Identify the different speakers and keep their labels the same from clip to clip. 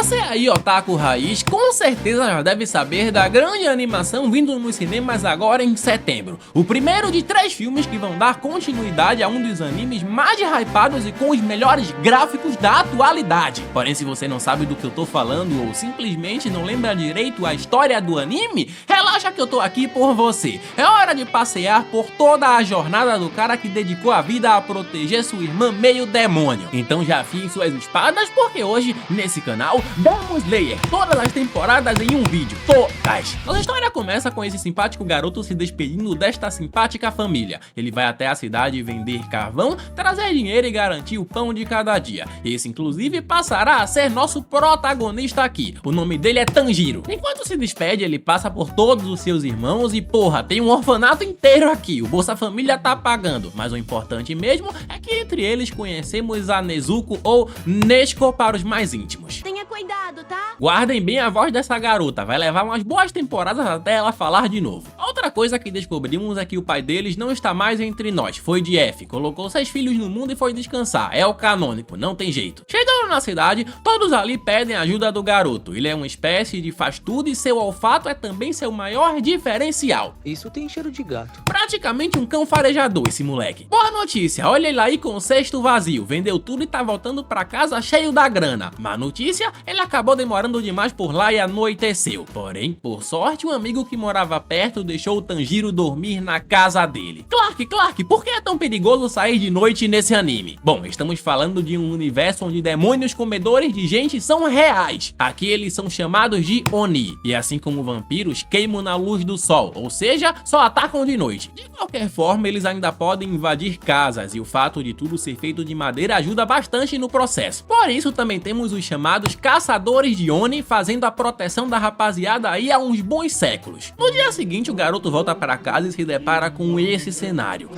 Speaker 1: Você aí, otaku raiz, com certeza já deve saber da grande animação vindo nos cinemas agora em setembro. O primeiro de 3 filmes que vão dar continuidade a um dos animes mais hypados e com os melhores gráficos da atualidade. Porém, se você não sabe do que eu tô falando ou simplesmente não lembra direito a história do anime, relaxa que eu tô aqui por você. É hora de passear por toda a jornada do cara que dedicou a vida a proteger sua irmã meio demônio. Então já afiem suas espadas, porque hoje, nesse canal, Demon Slayer, todas as temporadas em um vídeo, todas! Nossa história começa com esse simpático garoto se despedindo desta simpática família. Ele vai até a cidade vender carvão, trazer dinheiro e garantir o pão de cada dia. Esse inclusive passará a ser nosso protagonista aqui. O nome dele é Tanjiro. Enquanto se despede, ele passa por todos os seus irmãos e porra, tem um orfanato inteiro aqui. O Bolsa Família tá pagando, mas o importante mesmo é que entre eles conhecemos a Nezuko ou Nezuko para os mais íntimos.
Speaker 2: Tenha cuidado, tá?
Speaker 1: Guardem bem a voz dessa garota, vai levar umas boas temporadas até ela falar de novo. Outra coisa que descobrimos é que o pai deles não está mais entre nós, foi de F, colocou 6 filhos no mundo e foi descansar, é o canônico, não tem jeito. Chegando na cidade, todos ali pedem ajuda do garoto, ele é uma espécie de faz tudo e seu olfato é também seu maior diferencial.
Speaker 3: Isso tem cheiro de gato.
Speaker 1: Praticamente um cão farejador esse moleque. Boa notícia, olha ele aí com o cesto vazio, vendeu tudo e tá voltando pra casa cheio da grana. Má notícia, ele acabou demorando demais por lá e anoiteceu. Porém, por sorte, um amigo que morava perto deixou o Tanjiro dormir na casa dele. Clark, por que é tão perigoso sair de noite nesse anime? Bom, estamos falando de um universo onde demônios comedores de gente são reais. Aqui eles são chamados de Oni, e assim como vampiros, queimam na luz do sol, ou seja, só atacam de noite. De qualquer forma, eles ainda podem invadir casas, e o fato de tudo ser feito de madeira ajuda bastante no processo. Por isso também temos os chamados caçadores de Oni fazendo a proteção da rapaziada aí há uns bons séculos. No dia seguinte, o garoto volta para casa e se depara com esse cenário.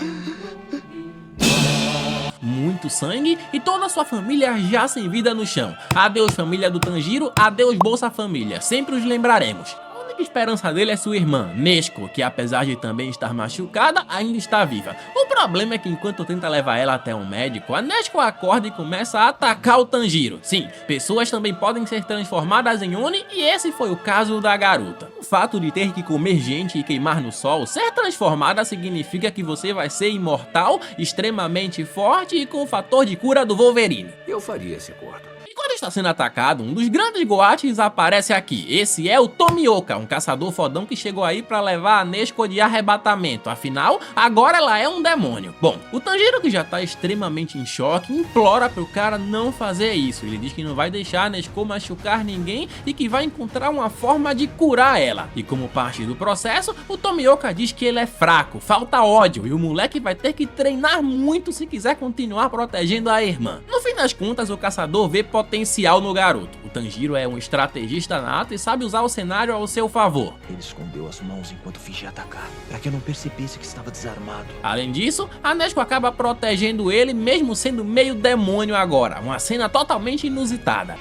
Speaker 1: Muito sangue e toda a sua família já sem vida no chão. Adeus família do Tanjiro, adeus Bolsa Família, sempre os lembraremos. A única esperança dele é sua irmã, Nezuko, que apesar de também estar machucada, ainda está viva. O problema é que enquanto tenta levar ela até um médico, a Nezuko acorda e começa a atacar o Tanjiro. Sim, pessoas também podem ser transformadas em Oni e esse foi o caso da garota. O fato de ter que comer gente e queimar no sol, ser transformada significa que você vai ser imortal, extremamente forte e com o fator de cura do Wolverine.
Speaker 3: Eu faria esse acordo.
Speaker 1: Quando está sendo atacado, um dos grandes goates aparece aqui. Esse é o Tomioka, um caçador fodão que chegou aí pra levar a Nezuko de arrebatamento. Afinal, agora ela é um demônio. Bom, o Tanjiro, que já tá extremamente em choque, implora pro cara não fazer isso. Ele diz que não vai deixar a Nezuko machucar ninguém e que vai encontrar uma forma de curar ela. E como parte do processo, o Tomioka diz que ele é fraco, falta ódio e o moleque vai ter que treinar muito se quiser continuar protegendo a irmã. No fim das contas, o caçador vê potencial no garoto. O Tanjiro é um estrategista nato e sabe usar o cenário ao seu favor.
Speaker 3: Ele escondeu as mãos enquanto fingia atacar, para que eu não percebesse que estava desarmado.
Speaker 1: Além disso, a Nezuko acaba protegendo ele mesmo sendo meio demônio agora, uma cena totalmente inusitada.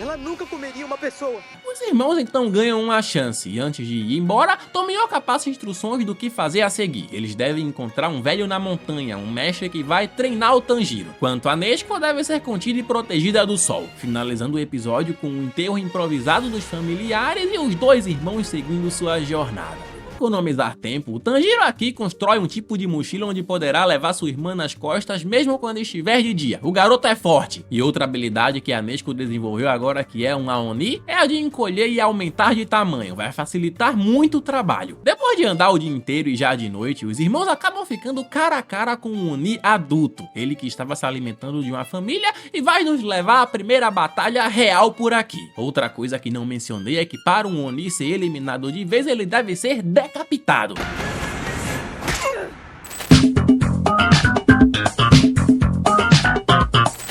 Speaker 3: Ela nunca comeria uma pessoa.
Speaker 1: Os irmãos então ganham uma chance e antes de ir embora, Tomioka passa instruções do que fazer a seguir. Eles devem encontrar um velho na montanha, um mestre que vai treinar o Tanjiro. Quanto a Nezuko, deve ser contida e protegida do sol. Finalizando o episódio com um enterro improvisado dos familiares e os 2 irmãos seguindo sua jornada. Economizar tempo, o Tanjiro aqui constrói um tipo de mochila onde poderá levar sua irmã nas costas mesmo quando estiver de dia. O garoto é forte. E outra habilidade que a Nezuko desenvolveu agora, que é um Oni, é a de encolher e aumentar de tamanho. Vai facilitar muito o trabalho. Depois de andar o dia inteiro e já de noite, os irmãos acabam ficando cara a cara com um Oni adulto. Ele que estava se alimentando de uma família e vai nos levar à primeira batalha real por aqui. Outra coisa que não mencionei é que para um Oni ser eliminado de vez, ele deve ser decapitado.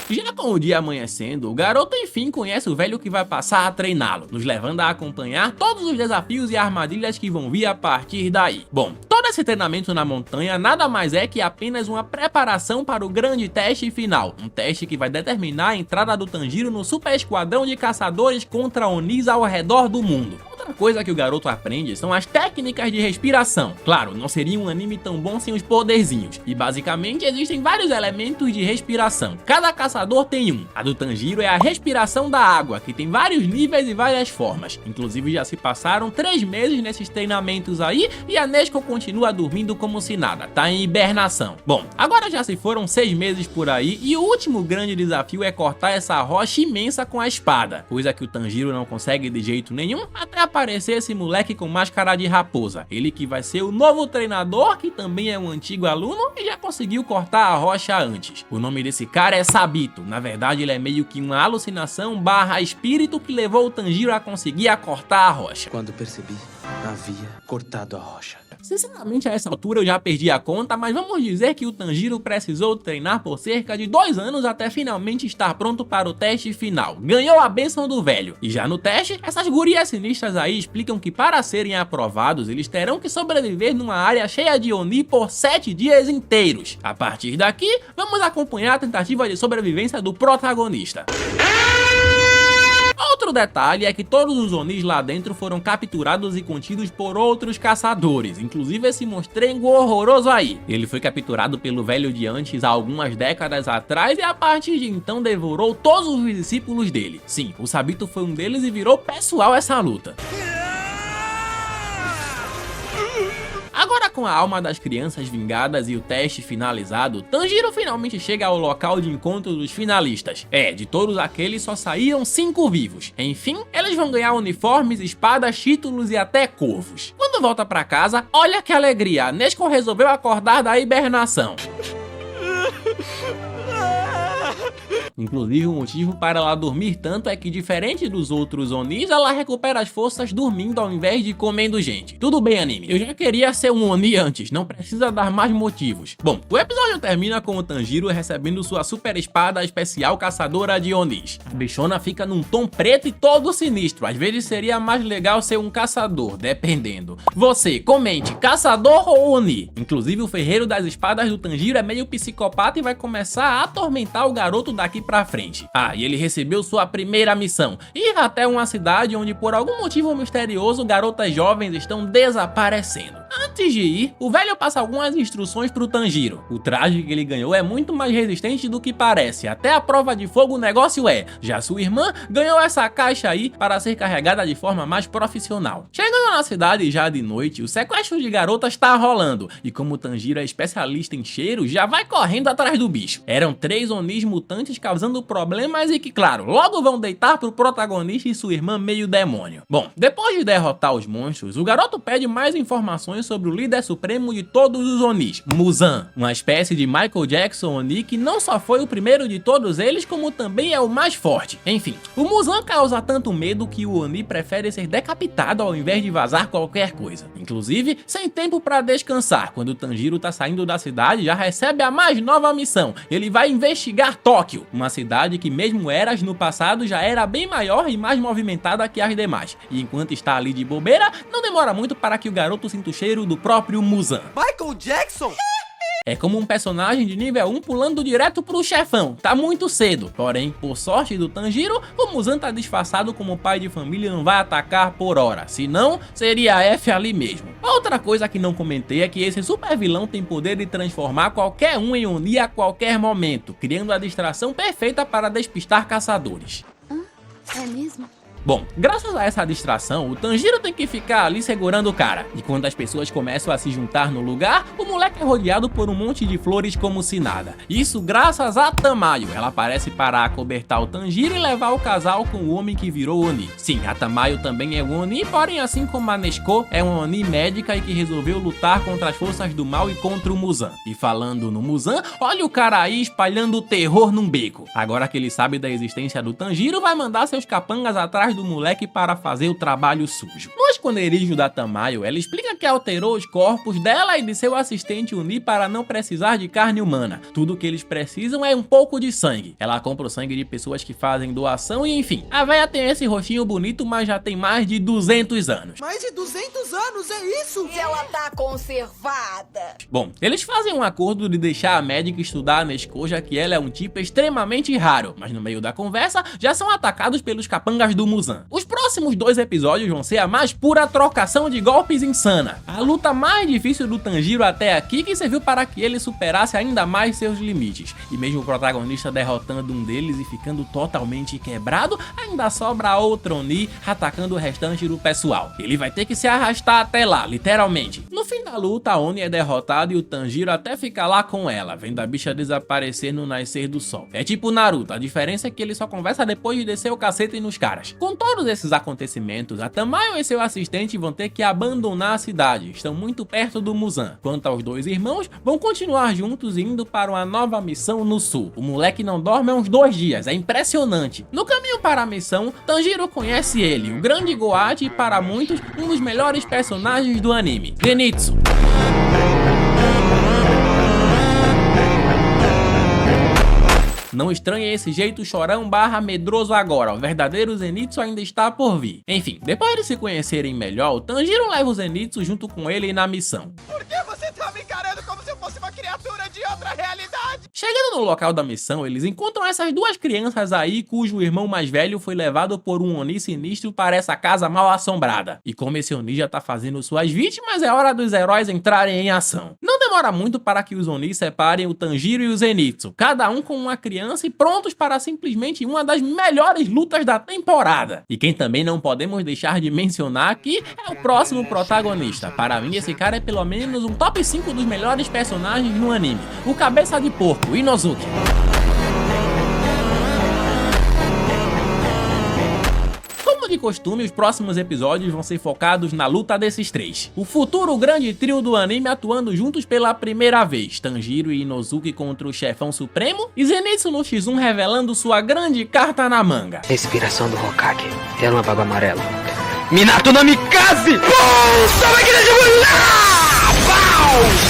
Speaker 1: Já com o dia amanhecendo, o garoto enfim conhece o velho que vai passar a treiná-lo, nos levando a acompanhar todos os desafios e armadilhas que vão vir a partir daí. Bom, todo esse treinamento na montanha nada mais é que apenas uma preparação para o grande teste final, um teste que vai determinar a entrada do Tanjiro no super esquadrão de caçadores contra Onis ao redor do mundo. primeira coisa que o garoto aprende são as técnicas de respiração. Claro, não seria um anime tão bom sem os poderzinhos, e basicamente existem vários elementos de respiração. Cada caçador tem um. A do Tanjiro é a respiração da água, que tem vários níveis e várias formas. Inclusive já se passaram 3 meses nesses treinamentos aí, e a Nezuko continua dormindo como se nada, tá em hibernação. Bom, agora já se foram 6 meses por aí, e o último grande desafio é cortar essa rocha imensa com a espada, coisa que o Tanjiro não consegue de jeito nenhum, até aparecer esse moleque com máscara de raposa. Ele que vai ser o novo treinador, que também é um antigo aluno e já conseguiu cortar a rocha antes. O nome desse cara é Sabito. Na verdade ele é meio que uma alucinação barra espírito que levou o Tanjiro a conseguir cortar a rocha.
Speaker 3: Quando percebi, havia cortado a rocha.
Speaker 1: Sinceramente, a essa altura eu já perdi a conta, mas vamos dizer que o Tanjiro precisou treinar por cerca de 2 anos até finalmente estar pronto para o teste final. Ganhou a bênção do velho. E já no teste, essas gurias sinistras aí explicam que para serem aprovados, eles terão que sobreviver numa área cheia de Oni por 7 dias inteiros. A partir daqui, vamos acompanhar a tentativa de sobrevivência do protagonista. Outro detalhe é que todos os Onis lá dentro foram capturados e contidos por outros caçadores, inclusive esse monstrengo horroroso aí. Ele foi capturado pelo velho de antes há algumas décadas atrás e a partir de então devorou todos os discípulos dele. Sim, o Sabito foi um deles e virou pessoal essa luta. Agora com a alma das crianças vingadas e o teste finalizado, Tanjiro finalmente chega ao local de encontro dos finalistas. De todos aqueles só saíram 5 vivos. Enfim, eles vão ganhar uniformes, espadas, títulos e até corvos. Quando volta pra casa, olha que alegria, a Nezuko resolveu acordar da hibernação. Inclusive o motivo para ela dormir tanto é que, diferente dos outros Onis, ela recupera as forças dormindo ao invés de comendo gente. Tudo bem, anime, eu já queria ser um Oni antes, não precisa dar mais motivos. Bom, o episódio termina com o Tanjiro recebendo sua super espada especial caçadora de Onis. A bichona fica num tom preto e todo sinistro, às vezes seria mais legal ser um caçador, dependendo. Você, comente, caçador ou Oni? Inclusive o ferreiro das espadas do Tanjiro é meio psicopata e vai começar a atormentar o garoto daqui pra frente. E ele recebeu sua primeira missão: ir até uma cidade onde por algum motivo misterioso garotas jovens estão desaparecendo. Antes de ir, o velho passa algumas instruções pro Tanjiro. O traje que ele ganhou é muito mais resistente do que parece, até a prova de fogo o negócio é. Já sua irmã ganhou essa caixa aí para ser carregada de forma mais profissional. Chegando na cidade já de noite, o sequestro de garotas tá rolando, e como o Tanjiro é especialista em cheiro, já vai correndo atrás do bicho. Eram 3 Onis mutantes causando problemas e que, claro, logo vão deitar pro protagonista e sua irmã meio demônio. Bom, depois de derrotar os monstros, o garoto pede mais informações sobre o líder supremo de todos os Onis, Muzan, uma espécie de Michael Jackson Oni que não só foi o primeiro de todos eles, como também é o mais forte. Enfim, o Muzan causa tanto medo que o Oni prefere ser decapitado ao invés de vazar qualquer coisa. Inclusive, sem tempo para descansar, quando o Tanjiro tá saindo da cidade, já recebe a mais nova missão. Ele vai investigar Tóquio, uma cidade que mesmo Eras no passado já era bem maior e mais movimentada que as demais. E enquanto está ali de bobeira, não demora muito para que o garoto sinta o cheiro do próprio Muzan.
Speaker 2: Michael Jackson?
Speaker 1: É como um personagem de nível 1 pulando direto pro chefão, tá muito cedo. Porém, por sorte do Tanjiro, o Muzan tá disfarçado como pai de família e não vai atacar por hora, senão seria F ali mesmo. Outra coisa que não comentei é que esse super vilão tem poder de transformar qualquer um em Oni a qualquer momento, criando a distração perfeita para despistar caçadores.
Speaker 4: É mesmo?
Speaker 1: Bom, graças a essa distração, o Tanjiro tem que ficar ali segurando o cara. E quando as pessoas começam a se juntar no lugar, o moleque é rodeado por um monte de flores como se nada. Isso graças a Tamayo. Ela aparece para acobertar o Tanjiro e levar o casal com o homem que virou Oni. Sim, a Tamayo também é um Oni, porém assim como a Nezuko, é uma Oni médica e que resolveu lutar contra as forças do mal e contra o Muzan. E falando no Muzan, olha o cara aí espalhando o terror num beco. Agora que ele sabe da existência do Tanjiro, vai mandar seus capangas atrás do moleque para fazer o trabalho sujo. No esconderijo da Tamayo, ela explica que alterou os corpos dela e de seu assistente Oni para não precisar de carne humana. Tudo que eles precisam é um pouco de sangue. Ela compra o sangue de pessoas que fazem doação e enfim. A véia tem esse rostinho bonito, mas já tem mais de 200 anos.
Speaker 2: Mais de 200 anos, é isso?
Speaker 4: E ela tá conservada.
Speaker 1: Bom, eles fazem um acordo de deixar a médica estudar a Nezuko, já que ela é um tipo extremamente raro. Mas no meio da conversa, já são atacados pelos capangas do Muzan. Os próximos 2 episódios vão ser a mais pura trocação de golpes insana. A luta mais difícil do Tanjiro até aqui, que serviu para que ele superasse ainda mais seus limites. E mesmo o protagonista derrotando um deles e ficando totalmente quebrado, ainda sobra outro Oni atacando o restante do pessoal. Ele vai ter que se arrastar até lá, literalmente. No fim da luta, a Oni é derrotada e o Tanjiro até fica lá com ela, vendo a bicha desaparecer no nascer do sol. É tipo Naruto, a diferença é que ele só conversa depois de descer o cacete nos caras. Com todos esses acontecimentos, a Tamayo e seu assistente vão ter que abandonar a cidade, estão muito perto do Muzan. Quanto aos 2 irmãos, vão continuar juntos e indo para uma nova missão no sul. O moleque não dorme há uns 2 dias, é impressionante. No caminho para a missão, Tanjiro conhece ele, o grande Goachi e para muitos, um dos melhores personagens do anime, Zenitsu. Não estranhe esse jeito chorão / medroso agora, o verdadeiro Zenitsu ainda está por vir. Enfim, depois de se conhecerem melhor, o Tanjiro leva o Zenitsu junto com ele na missão.
Speaker 2: Por que você tá me encarando como se eu fosse uma criatura de outra realidade?
Speaker 1: Chegando no local da missão, eles encontram essas 2 crianças aí cujo irmão mais velho foi levado por um Oni sinistro para essa casa mal assombrada. E como esse Oni já tá fazendo suas vítimas, é hora dos heróis entrarem em ação. Não demora muito para que os Oni separem o Tanjiro e o Zenitsu, cada um com uma criança e prontos para simplesmente uma das melhores lutas da temporada. E quem também não podemos deixar de mencionar aqui é o próximo protagonista. Para mim esse cara é pelo menos um top 5 dos melhores personagens no anime, o cabeça de porco, Inosuke. Como de costume, os próximos episódios vão ser focados na luta desses 3. O futuro grande trio do anime atuando juntos pela primeira vez, Tanjiro e Inosuke contra o chefão supremo, e Zenitsu no X1 revelando sua grande carta na manga.
Speaker 5: Respiração do Hokage, relâmpago amarelo. Minato Namikaze! Máquina de mulher!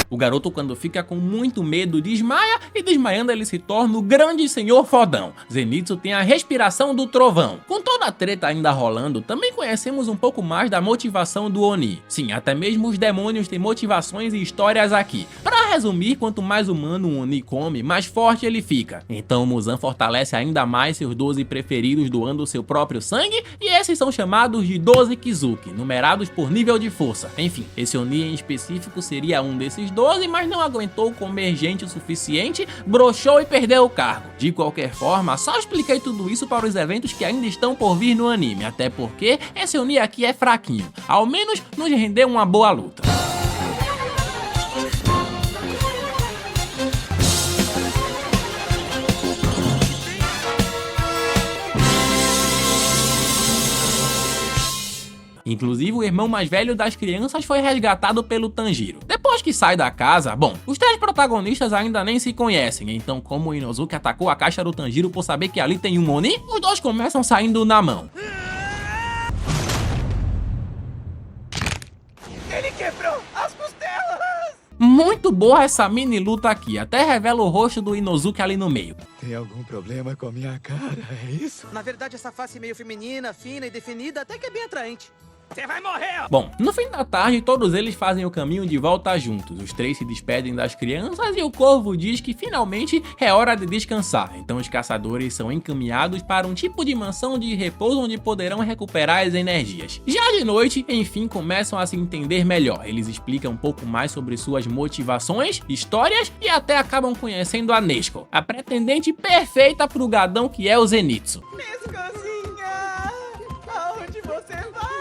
Speaker 1: O garoto, quando fica com muito medo, desmaia e desmaiando ele se torna o grande senhor fodão. Zenitsu tem a respiração do trovão. Com toda a treta ainda rolando, também conhecemos um pouco mais da motivação do Oni. Sim, até mesmo os demônios têm motivações e histórias aqui. Para resumir, quanto mais humano um Oni come, mais forte ele fica. Então o Muzan fortalece ainda mais seus 12 preferidos doando seu próprio sangue, e esses são chamados de 12 Kizuki, numerados por nível de força. Enfim, esse Oni em específico seria um desses 12, mas não aguentou comer gente o suficiente, broxou e perdeu o cargo. De qualquer forma, só expliquei tudo isso para os eventos que ainda estão por vir no anime, até porque esse Oni aqui é fraquinho, ao menos nos rendeu uma boa luta. Inclusive, o irmão mais velho das crianças foi resgatado pelo Tanjiro. Depois que sai da casa, bom, os 3 protagonistas ainda nem se conhecem, então como o Inosuke atacou a caixa do Tanjiro por saber que ali tem um Oni, os 2 começam saindo na mão.
Speaker 2: Ele quebrou as costelas!
Speaker 1: Muito boa essa mini luta aqui, até revela o rosto do Inosuke ali no meio.
Speaker 3: Tem algum problema com a minha cara, é isso?
Speaker 2: Na verdade, essa face meio feminina, fina e definida até que é bem atraente. Você vai morrer!
Speaker 1: Bom, no fim da tarde, todos eles fazem o caminho de volta juntos. Os 3 se despedem das crianças e o corvo diz que finalmente é hora de descansar. Então os caçadores são encaminhados para um tipo de mansão de repouso onde poderão recuperar as energias. Já de noite, enfim, começam a se entender melhor. Eles explicam um pouco mais sobre suas motivações, histórias e até acabam conhecendo a Nezuko, a pretendente perfeita pro gadão que é o Zenitsu.
Speaker 2: Nescozinha, aonde você vai?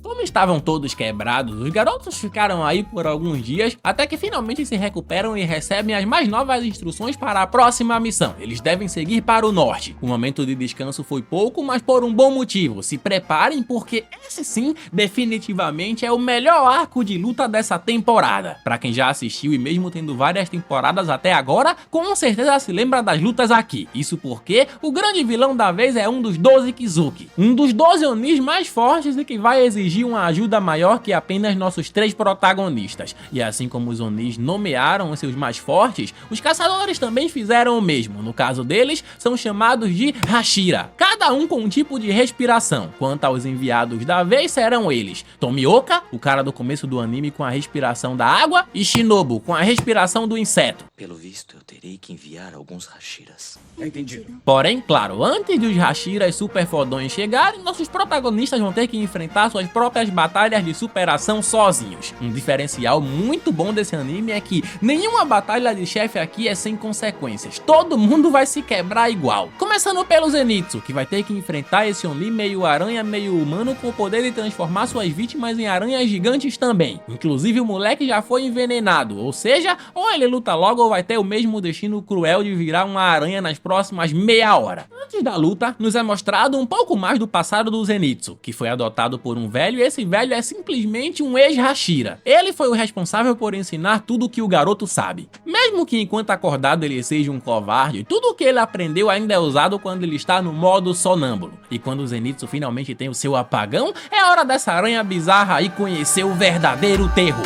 Speaker 1: Como estavam todos quebrados, os garotos ficaram aí por alguns dias, até que finalmente se recuperam e recebem as mais novas instruções para a próxima missão. Eles devem seguir para o norte. O momento de descanso foi pouco, mas por um bom motivo. Se preparem, porque esse sim, definitivamente é o melhor arco de luta dessa temporada. Para quem já assistiu e mesmo tendo várias temporadas até agora, com certeza se lembra das lutas aqui. Isso porque o grande vilão da vez é um dos 12 Kizuki, um dos 12 Onis mais fortes e que vai exigir uma uma ajuda maior que apenas nossos 3 protagonistas. E assim como os Onis nomearam os seus mais fortes, os caçadores também fizeram o mesmo. No caso deles, são chamados de Hashira, cada um com um tipo de respiração. Quanto aos enviados da vez, serão eles Tomioka, o cara do começo do anime com a respiração da água, e Shinobu, com a respiração do inseto.
Speaker 3: Pelo visto, eu terei que enviar alguns Hashiras.
Speaker 2: Entendido.
Speaker 1: Porém, claro, antes dos Hashiras super fodões chegarem, nossos protagonistas vão ter que enfrentar suas próprias batalhas de superação sozinhos. Um diferencial muito bom desse anime é que nenhuma batalha de chefe aqui é sem consequências. Todo mundo vai se quebrar igual. Começando pelo Zenitsu, que vai ter que enfrentar esse Oni meio aranha, meio humano, com o poder de transformar suas vítimas em aranhas gigantes também. Inclusive o moleque já foi envenenado, ou seja, ou ele luta logo ou vai ter o mesmo destino cruel de virar uma aranha nas próximas meia hora. Antes da luta, nos é mostrado um pouco mais do passado do Zenitsu, que foi adotado por um velho, e esse velho é simplesmente um ex-Hashira. Ele foi o responsável por ensinar tudo o que o garoto sabe. Mesmo que enquanto acordado ele seja um covarde, tudo o que ele aprendeu ainda é usado quando ele está no modo sonâmbulo. E quando o Zenitsu finalmente tem o seu apagão, é hora dessa aranha bizarra aí conhecer o verdadeiro terror.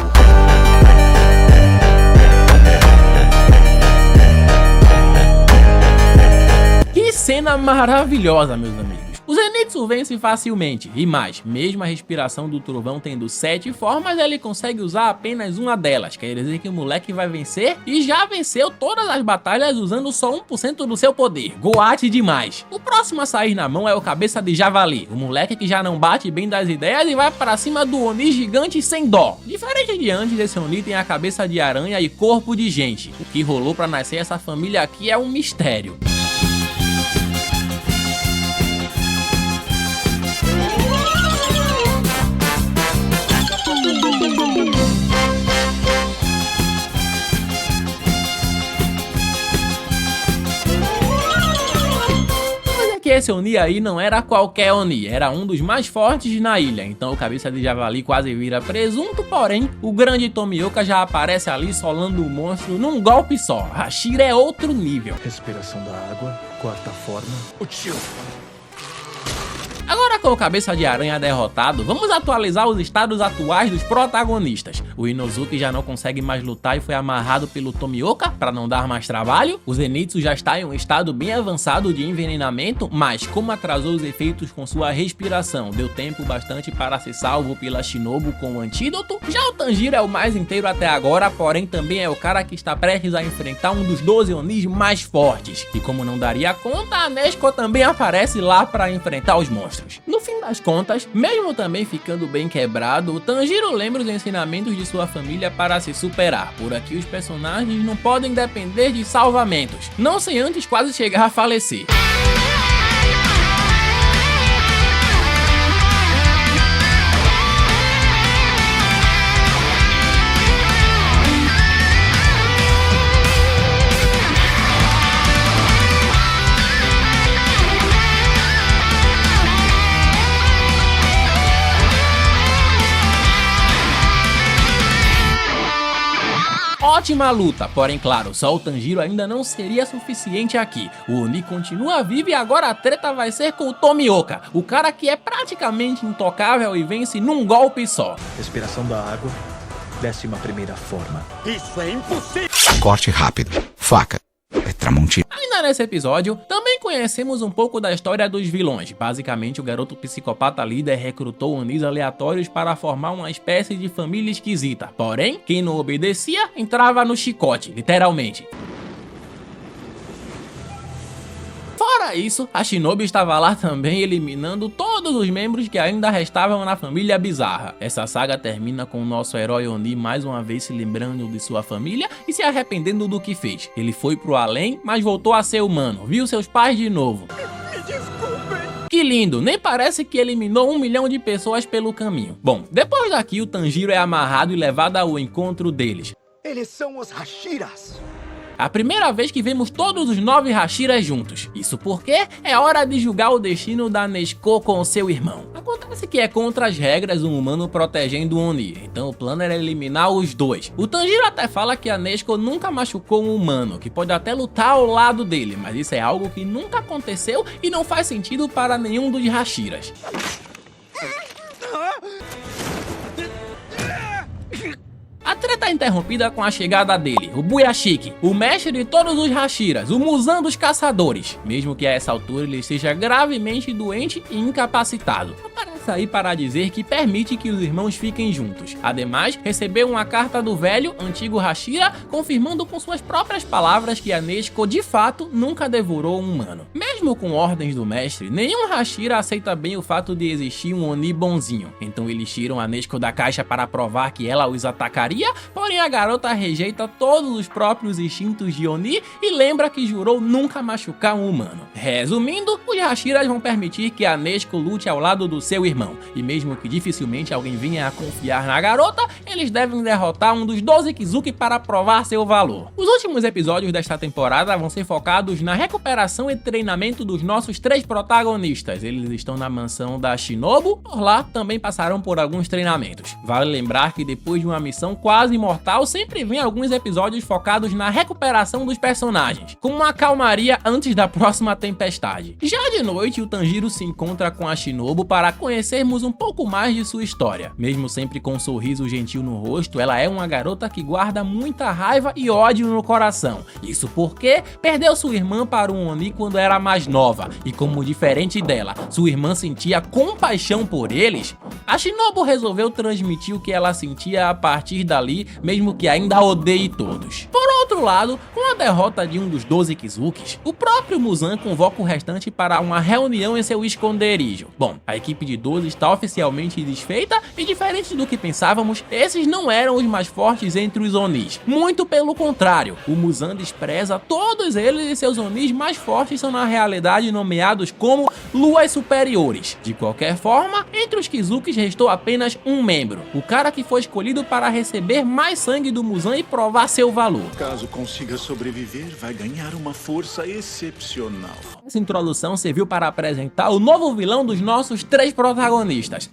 Speaker 1: Que cena maravilhosa, meus amigos. O Zenitsu vence facilmente, e mais, mesmo a respiração do trovão tendo 7 formas, ele consegue usar apenas uma delas, quer dizer que o moleque vai vencer e já venceu todas as batalhas usando só 1% do seu poder. Goate demais! O próximo a sair na mão é o Cabeça de Javali, o moleque que já não bate bem das ideias e vai para cima do Oni gigante sem dó. Diferente de antes, esse Oni tem a cabeça de aranha e corpo de gente. O que rolou para nascer essa família aqui é um mistério. Que esse Oni aí não era qualquer Oni, era um dos mais fortes na ilha, então o Cabeça de Javali quase vira presunto, porém o grande Tomioka já aparece ali solando o monstro num golpe só. Hashira é outro nível.
Speaker 3: Respiração da água, quarta forma. Uchiu.
Speaker 1: Agora com o Cabeça de Aranha derrotado, vamos atualizar os estados atuais dos protagonistas. O Inosuke já não consegue mais lutar e foi amarrado pelo Tomioka para não dar mais trabalho. O Zenitsu já está em um estado bem avançado de envenenamento, mas como atrasou os efeitos com sua respiração, deu tempo bastante para ser salvo pela Shinobu com o antídoto. Já o Tanjiro é o mais inteiro até agora, porém também é o cara que está prestes a enfrentar um dos 12 Onis mais fortes. E como não daria conta, a Nezuko também aparece lá para enfrentar os monstros. No fim das contas, mesmo também ficando bem quebrado, o Tanjiro lembra os ensinamentos de sua família para se superar. Por aqui os personagens não podem depender de salvamentos, não sem antes quase chegar a falecer. Ótima luta, porém claro, só o Tanjiro ainda não seria suficiente aqui. O Oni continua vivo e agora a treta vai ser com o Tomioka, o cara que é praticamente intocável e vence num golpe só.
Speaker 3: Respiração da água, 11ª forma.
Speaker 2: Isso é impossível!
Speaker 6: Corte rápido. Faca. É Tramontina.
Speaker 1: Ainda nesse episódio, também conhecemos um pouco da história dos vilões. Basicamente, o garoto psicopata líder recrutou Onis aleatórios para formar uma espécie de família esquisita. Porém, quem não obedecia, entrava no chicote, literalmente. Fora isso, a Shinobi estava lá também eliminando todos os membros que ainda restavam na família bizarra. Essa saga termina com o nosso herói Oni mais uma vez se lembrando de sua família e se arrependendo do que fez. Ele foi pro além, mas voltou a ser humano, viu seus pais de novo.
Speaker 2: Me desculpem!
Speaker 1: Que lindo, nem parece que eliminou 1 milhão de pessoas pelo caminho. Bom, depois daqui o Tanjiro é amarrado e levado ao encontro deles.
Speaker 2: Eles são os Hashiras!
Speaker 1: A primeira vez que vemos todos os 9 Hashiras juntos. Isso porque é hora de julgar o destino da Nezuko com seu irmão. Acontece que é contra as regras um humano protegendo o Oni, então o plano era eliminar os dois. O Tanjiro até fala que a Nezuko nunca machucou um humano, que pode até lutar ao lado dele, mas isso é algo que nunca aconteceu e não faz sentido para nenhum dos Hashiras. era interrompida com a chegada dele, o Buyashiki, o mestre de todos os Hashiras, o Muzan dos caçadores, mesmo que a essa altura ele esteja gravemente doente e incapacitado. Aparece aí para dizer que permite que os irmãos fiquem juntos. Ademais, recebeu uma carta do velho, antigo Hashira, confirmando com suas próprias palavras que a Nezuko de fato nunca devorou um humano. Mesmo com ordens do mestre, nenhum Hashira aceita bem o fato de existir um Oni bonzinho. Então eles tiram a Nezuko da caixa para provar que ela os atacaria, porém a garota rejeita todos os próprios instintos de Oni e lembra que jurou nunca machucar um humano. Resumindo, os Hashiras vão permitir que a Nezuko lute ao lado do seu irmão, e mesmo que dificilmente alguém venha a confiar na garota, eles devem derrotar um dos 12 Kizuki para provar seu valor. Os últimos episódios desta temporada vão ser focados na recuperação e treinamento dos nossos 3 protagonistas. Eles estão na mansão da Shinobu, por lá também passarão por alguns treinamentos. Vale lembrar que depois de uma missão quase imortal, sempre vem alguns episódios focados na recuperação dos personagens, com uma calmaria antes da próxima tempestade. Já de noite, o Tanjiro se encontra com a Shinobu para conhecermos um pouco mais de sua história. Mesmo sempre com um sorriso gentil no rosto, ela é uma garota que guarda muita raiva e ódio no coração. Isso porque perdeu sua irmã para um Oni quando era mais nova, e como diferente dela, sua irmã sentia compaixão por eles, a Shinobu resolveu transmitir o que ela sentia a partir dali, mesmo que ainda odeie todos. Por outro lado, com a derrota de um dos 12 Kizukis, o próprio Muzan convoca o restante para uma reunião em seu esconderijo. Bom, a equipe de 12 está oficialmente desfeita e, diferente do que pensávamos, esses não eram os mais fortes entre os Onis. Muito pelo contrário, o Muzan despreza todos eles e seus Onis mais fortes são na realidade nomeados como Luas Superiores. De qualquer forma, entre os Kizukis restou apenas um membro, o cara que foi escolhido para receber mais sangue do Muzan e provar seu valor.
Speaker 7: Caso consiga sobreviver, vai ganhar uma força excepcional.
Speaker 1: Essa introdução serviu para apresentar o novo vilão dos nossos 3 protagonistas.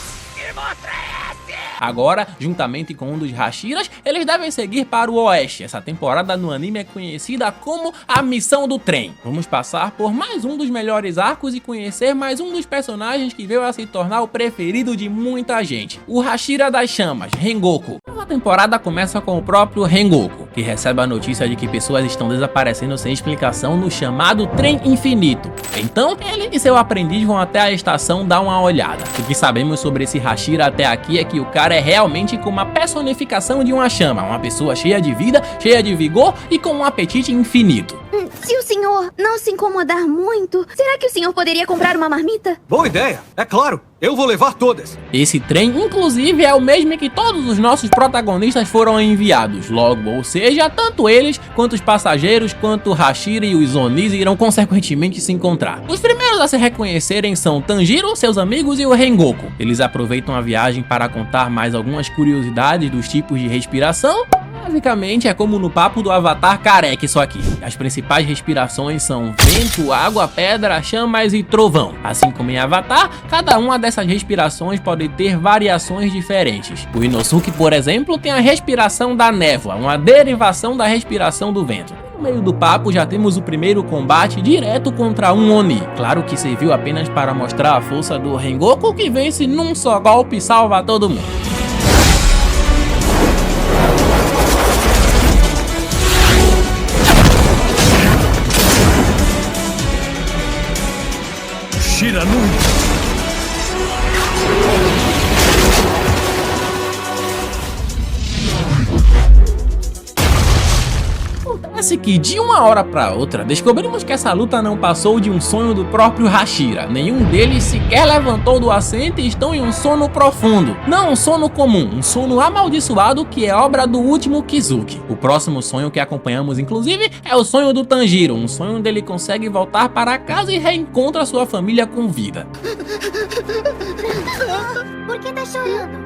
Speaker 1: Agora, juntamente com um dos Hashiras, eles devem seguir para o oeste. Essa temporada no anime é conhecida como a Missão do Trem. Vamos passar por mais um dos melhores arcos e conhecer mais um dos personagens que veio a se tornar o preferido de muita gente, o Hashira das Chamas, Rengoku. A temporada começa com o próprio Rengoku, que recebe a notícia de que pessoas estão desaparecendo sem explicação no chamado Trem Infinito. Então, ele e seu aprendiz vão até a estação dar uma olhada. O que sabemos sobre esse Hashira até aqui é que o cara é realmente como a personificação de uma chama, uma pessoa cheia de vida, cheia de vigor e com um apetite infinito.
Speaker 8: Se o senhor não se incomodar muito, será que o senhor poderia comprar uma marmita?
Speaker 9: Boa ideia, é claro, eu vou levar todas.
Speaker 1: Esse trem, inclusive, é o mesmo em que todos os nossos protagonistas foram enviados. Logo, ou seja, tanto eles, quanto os passageiros, quanto o Hashira e os Onis irão consequentemente se encontrar. Os primeiros a se reconhecerem são Tanjiro, seus amigos e o Rengoku. Eles aproveitam a viagem para contar mais algumas curiosidades dos tipos de respiração. Basicamente é como no papo do Avatar careca isso aqui. As principais respirações são vento, água, pedra, chamas e trovão. Assim como em Avatar, cada uma dessas respirações pode ter variações diferentes. O Inosuke, por exemplo, tem a respiração da névoa, uma derivação da respiração do vento. No meio do papo já temos o primeiro combate direto contra um Oni. Claro que serviu apenas para mostrar a força do Rengoku, que vence num só golpe e salva todo mundo.
Speaker 7: Shiranui.
Speaker 1: Acontece que de uma hora para outra descobrimos que essa luta não passou de um sonho do próprio Hashira. Nenhum deles sequer levantou do assento e estão em um sono profundo. Não um sono comum, um sono amaldiçoado que é obra do último Kizuki. O próximo sonho que acompanhamos, inclusive, é o sonho do Tanjiro, um sonho onde ele consegue voltar para casa e reencontra sua família com vida.
Speaker 8: Por que tá chorando?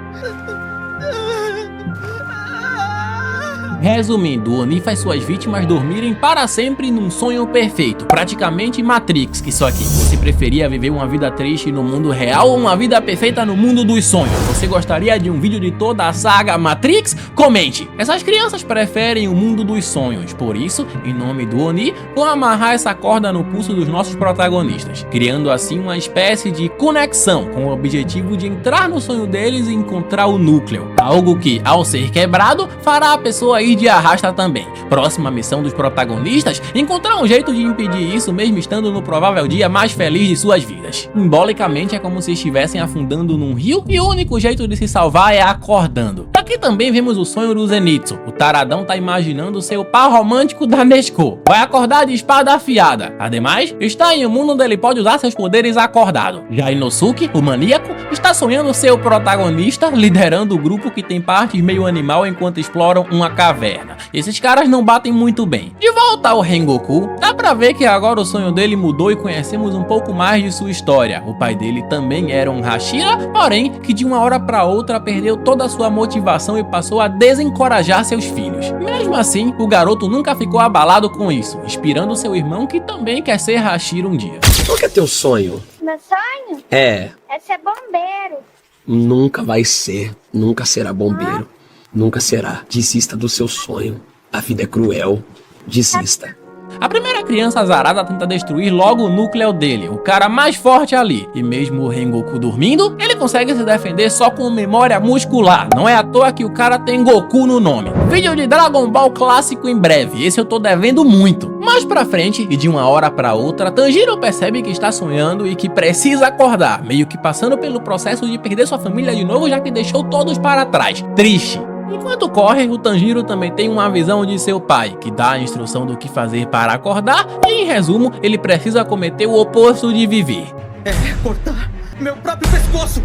Speaker 1: Resumindo, o Oni faz suas vítimas dormirem para sempre num sonho perfeito, praticamente Matrix, que só que você preferia viver uma vida triste no mundo real ou uma vida perfeita no mundo dos sonhos? Você gostaria de um vídeo de toda a saga Matrix? Comente! Essas crianças preferem o mundo dos sonhos, por isso, em nome do Oni, vou amarrar essa corda no pulso dos nossos protagonistas, criando assim uma espécie de conexão com o objetivo de entrar no sonho deles e encontrar o núcleo, algo que, ao ser quebrado, fará a pessoa ir de arrasta também. Próxima missão dos protagonistas, encontrar um jeito de impedir isso mesmo estando no provável dia mais feliz de suas vidas. Simbolicamente é como se estivessem afundando num rio e o único jeito de se salvar é acordando. Aqui também vemos o sonho do Zenitsu. O taradão tá imaginando ser o par romântico da Nesco. Vai acordar de espada afiada. Ademais, está em um mundo onde ele pode usar seus poderes acordado. Já Inosuke, o maníaco, está sonhando ser o protagonista, liderando o grupo que tem partes meio animal enquanto exploram uma caverna. Esses caras não batem muito bem. De volta ao Rengoku, dá pra ver que agora o sonho dele mudou e conhecemos um pouco mais de sua história. O pai dele também era um Hashira, porém que de uma hora pra outra perdeu toda a sua motivação e passou a desencorajar seus filhos. Mesmo assim, o garoto nunca ficou abalado com isso, inspirando seu irmão que também quer ser Hashira um dia.
Speaker 10: Qual que é teu sonho?
Speaker 8: Meu sonho
Speaker 10: É,
Speaker 8: é ser bombeiro.
Speaker 10: nunca vai ser, nunca será bombeiro, nunca será. Desista do seu sonho. A vida é cruel. Desista.
Speaker 1: A primeira criança azarada tenta destruir logo o núcleo dele, o cara mais forte ali. E mesmo o Rengoku dormindo, ele consegue se defender só com memória muscular. Não é à toa que o cara tem Goku no nome. Vídeo de Dragon Ball clássico em breve, esse eu tô devendo muito. Mais pra frente, e de uma hora pra outra, Tanjiro percebe que está sonhando e que precisa acordar, meio que passando pelo processo de perder sua família de novo, já que deixou todos para trás. Triste. Enquanto corre, o Tanjiro também tem uma visão de seu pai, que dá a instrução do que fazer para acordar, e em resumo, ele precisa cometer o oposto de viver.
Speaker 2: É cortar meu próprio pescoço!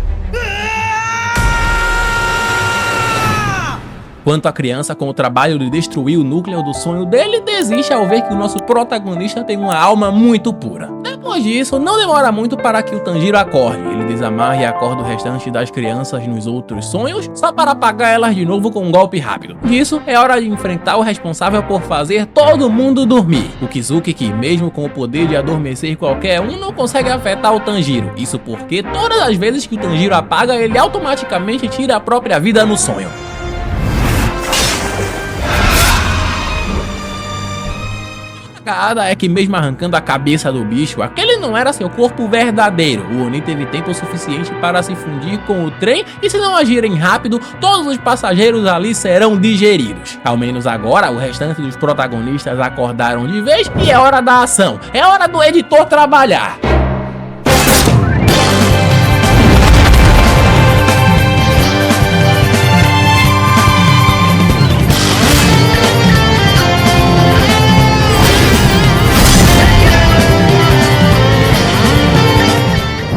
Speaker 1: Quanto a criança, com o trabalho de destruir o núcleo do sonho dele, desiste ao ver que o nosso protagonista tem uma alma muito pura. Depois disso, não demora muito para que o Tanjiro acorde. Ele desamarra e acorda o restante das crianças nos outros sonhos, só para apagar elas de novo com um golpe rápido. Disso, é hora de enfrentar o responsável por fazer todo mundo dormir. O Kizuki, que mesmo com o poder de adormecer qualquer um, não consegue afetar o Tanjiro. Isso porque todas as vezes que o Tanjiro apaga, ele automaticamente tira a própria vida no sonho. É que mesmo arrancando a cabeça do bicho, aquele não era seu corpo verdadeiro. O Oni teve tempo suficiente para se fundir com o trem e, se não agirem rápido, todos os passageiros ali serão digeridos. Ao menos agora, o restante dos protagonistas acordaram de vez e é hora da ação. É hora do editor trabalhar.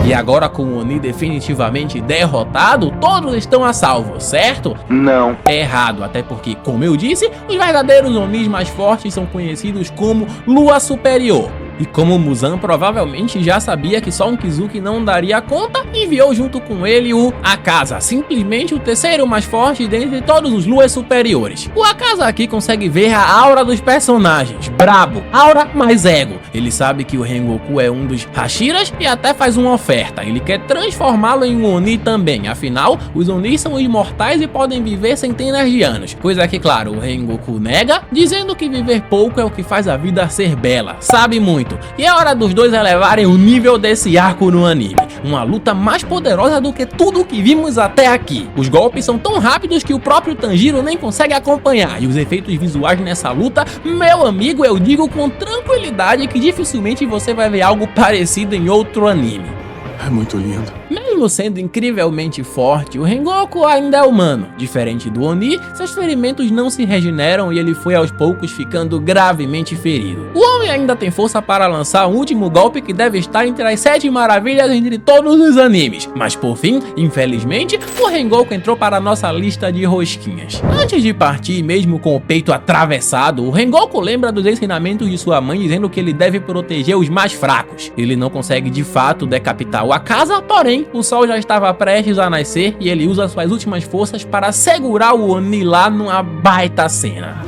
Speaker 1: E agora, com o Oni definitivamente derrotado, todos estão a salvo, certo?
Speaker 3: Não.
Speaker 1: É errado, até porque, como eu disse, os verdadeiros Onis mais fortes são conhecidos como Lua Superior. E como Muzan provavelmente já sabia que só um Kizuki não daria conta, enviou junto com ele o Akaza, simplesmente o terceiro mais forte dentre todos os Luas superiores. O Akaza aqui consegue ver a aura dos personagens, brabo, aura mais ego. Ele sabe que o Rengoku é um dos Hashiras e até faz uma oferta, ele quer transformá-lo em um Oni também, afinal, os Onis são imortais e podem viver centenas de anos, coisa que, claro, o Rengoku nega, dizendo que viver pouco é o que faz a vida ser bela, sabe muito. E é hora dos dois elevarem o nível desse arco no anime. Uma luta mais poderosa do que tudo o que vimos até aqui. Os golpes são tão rápidos que o próprio Tanjiro nem consegue acompanhar. E os efeitos visuais nessa luta, meu amigo, eu digo com tranquilidade que dificilmente você vai ver algo parecido em outro anime.
Speaker 7: É muito lindo.
Speaker 1: Mesmo sendo incrivelmente forte, o Rengoku ainda é humano. Diferente do Oni, seus ferimentos não se regeneram e ele foi aos poucos ficando gravemente ferido. O homem Uzui ainda tem força para lançar um último golpe que deve estar entre as 7 maravilhas entre todos os animes. Mas por fim, infelizmente, o Rengoku entrou para a nossa lista de rosquinhas. Antes de partir, mesmo com o peito atravessado, o Rengoku lembra dos ensinamentos de sua mãe dizendo que ele deve proteger os mais fracos. Ele não consegue de fato decapitar o Akaza, porém, o sol já estava prestes a nascer e ele usa suas últimas forças para segurar o Oni lá numa baita cena.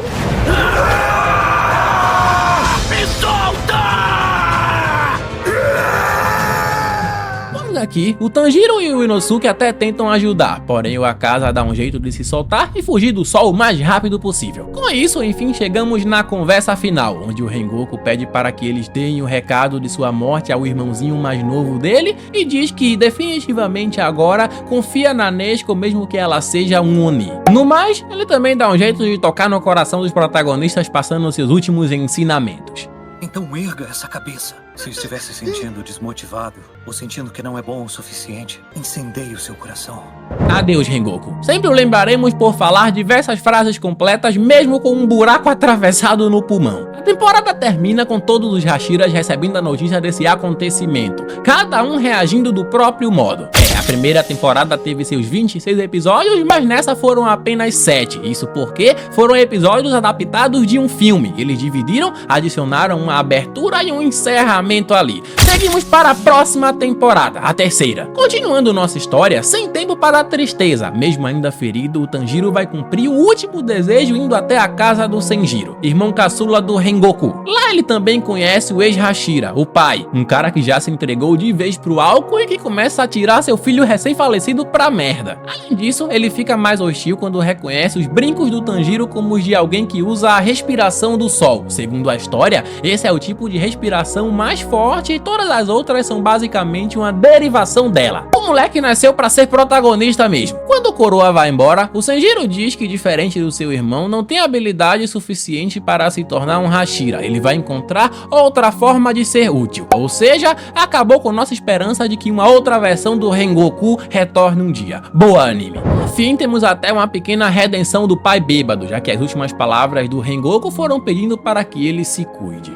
Speaker 1: Aqui, o Tanjiro e o Inosuke até tentam ajudar, porém o Akaza dá um jeito de se soltar e fugir do sol o mais rápido possível. Com isso, enfim, chegamos na conversa final, onde o Rengoku pede para que eles deem o recado de sua morte ao irmãozinho mais novo dele e diz que definitivamente agora confia na Nezuko mesmo que ela seja um Oni. No mais, ele também dá um jeito de tocar no coração dos protagonistas passando seus últimos ensinamentos.
Speaker 9: Então erga essa cabeça. Se estiver se sentindo desmotivado ou sentindo que não é bom o suficiente, incendeie o seu coração.
Speaker 1: Adeus, Rengoku. Sempre o lembraremos por falar diversas frases completas, mesmo com um buraco atravessado no pulmão. A temporada termina com todos os Hashiras recebendo a notícia desse acontecimento, cada um reagindo do próprio modo. A primeira temporada teve seus 26 episódios, mas nessa foram apenas 7. Isso porque foram episódios adaptados de um filme. Eles dividiram, adicionaram uma abertura e um encerramento ali. Seguimos para a próxima temporada, a terceira. Continuando nossa história, sem tempo para a tristeza. Mesmo ainda ferido, o Tanjiro vai cumprir o último desejo indo até a casa do Senjiro, irmão caçula do Rengoku. Lá ele também conhece o ex-Hashira, o pai, um cara que já se entregou de vez pro álcool e que começa a tirar seu filho recém-falecido pra merda. Além disso, ele fica mais hostil quando reconhece os brincos do Tanjiro como os de alguém que usa a respiração do sol. Segundo a história, esse é o tipo de respiração mais forte e todas as outras são basicamente uma derivação dela. O moleque nasceu pra ser protagonista mesmo. Quando o coroa vai embora, o Senjiro diz que, diferente do seu irmão, não tem habilidade suficiente para se tornar um Hashira. Ele vai encontrar outra forma de ser útil. Ou seja, acabou com nossa esperança de que uma outra versão do Rengoku retorne um dia. Boa, anime. No fim, temos até uma pequena redenção do pai bêbado, já que as últimas palavras do Rengoku foram pedindo para que ele se cuide.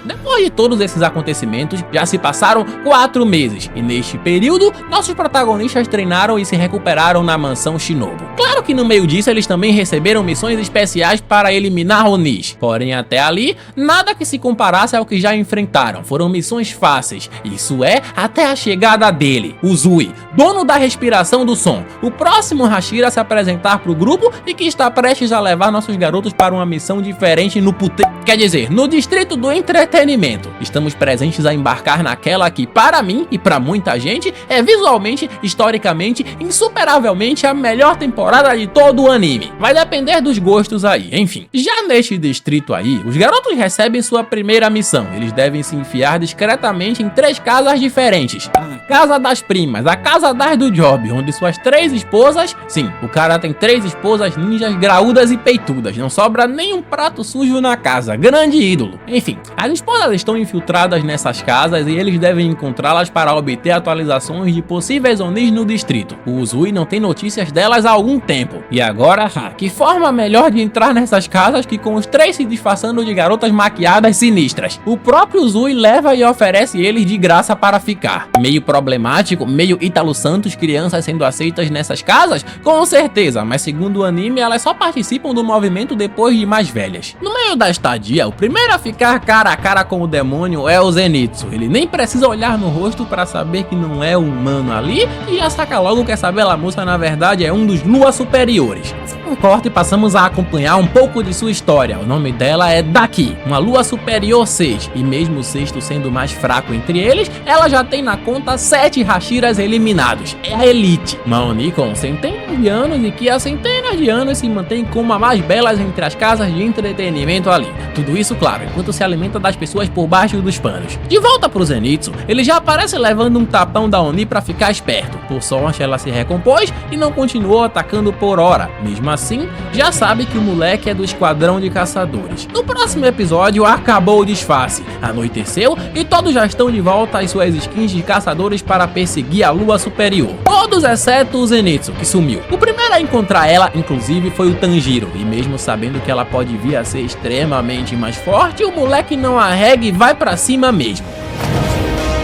Speaker 1: Depois de todos esses acontecimentos, já se passaram 4 meses, e neste período, nossos protagonistas treinaram e se recuperaram na mansão Shinobu. Claro que no meio disso eles também receberam missões especiais para eliminar Onis, porém até ali, nada que se comparasse ao que já enfrentaram, foram missões fáceis, isso é, até a chegada dele, Uzui, dono da respiração do som, o próximo Hashira a se apresentar pro grupo e que está prestes a levar nossos garotos para uma missão diferente no distrito do entretenimento. Estamos presentes a embarcar naquela que, para mim e para muita gente, é visualmente, historicamente, insuperavelmente a melhor temporada de todo o anime. Vai depender dos gostos aí, enfim. Já neste distrito aí, os garotos recebem sua primeira missão. Eles devem se enfiar discretamente em 3 casas diferentes. A casa das primas, a casa das do Job, onde suas 3 esposas... Sim, o cara tem 3 esposas ninjas graúdas e peitudas. Não sobra nenhum prato sujo na casa. Grande ídolo. Enfim, as esposas estão infiltradas nessas casas e eles devem encontrá-las para obter atualizações de possíveis Onis no distrito. O Uzui não tem notícias delas há algum tempo. E agora, que forma melhor de entrar nessas casas que com os 3 se disfarçando de garotas maquiadas sinistras. O próprio Uzui leva e oferece eles de graça para ficar. Meio problemático, meio Ítalo Santos, crianças sendo aceitas nessas casas? Com certeza, mas segundo o anime, elas só participam do movimento depois de mais velhas. No meio da estadia, o primeiro a ficar cara a cara com o demônio é o Zenitsu. Ele nem precisa olhar no rosto para saber que não é humano ali e já saca logo que essa bela moça na verdade é um dos Lua Superiores. Um corte e passamos a acompanhar um pouco de sua história. O nome dela é Daki, uma Lua Superior 6, e mesmo o sexto sendo mais fraco entre eles, ela já tem na conta 7 Hashiras eliminados. É a elite, uma Oni com centenas de anos e que há centenas de anos se mantém como a mais belas entre as casas de entretenimento ali. Tudo isso, claro, enquanto se alimenta das pessoas por baixo dos panos. De volta pro Zenitsu, ele já aparece levando um tapão da Oni pra ficar esperto. Por sorte, ela se recompôs e não continuou atacando por hora. Mesmo assim, já sabe que o moleque é do esquadrão de caçadores. No próximo episódio, acabou o disfarce. Anoiteceu e todos já estão de volta às suas skins de caçadores preparados para perseguir a lua superior. Todos exceto o Zenitsu, que sumiu. O primeiro a encontrar ela, inclusive, foi o Tanjiro, e mesmo sabendo que ela pode vir a ser extremamente mais forte, o moleque não arrega e vai pra cima mesmo.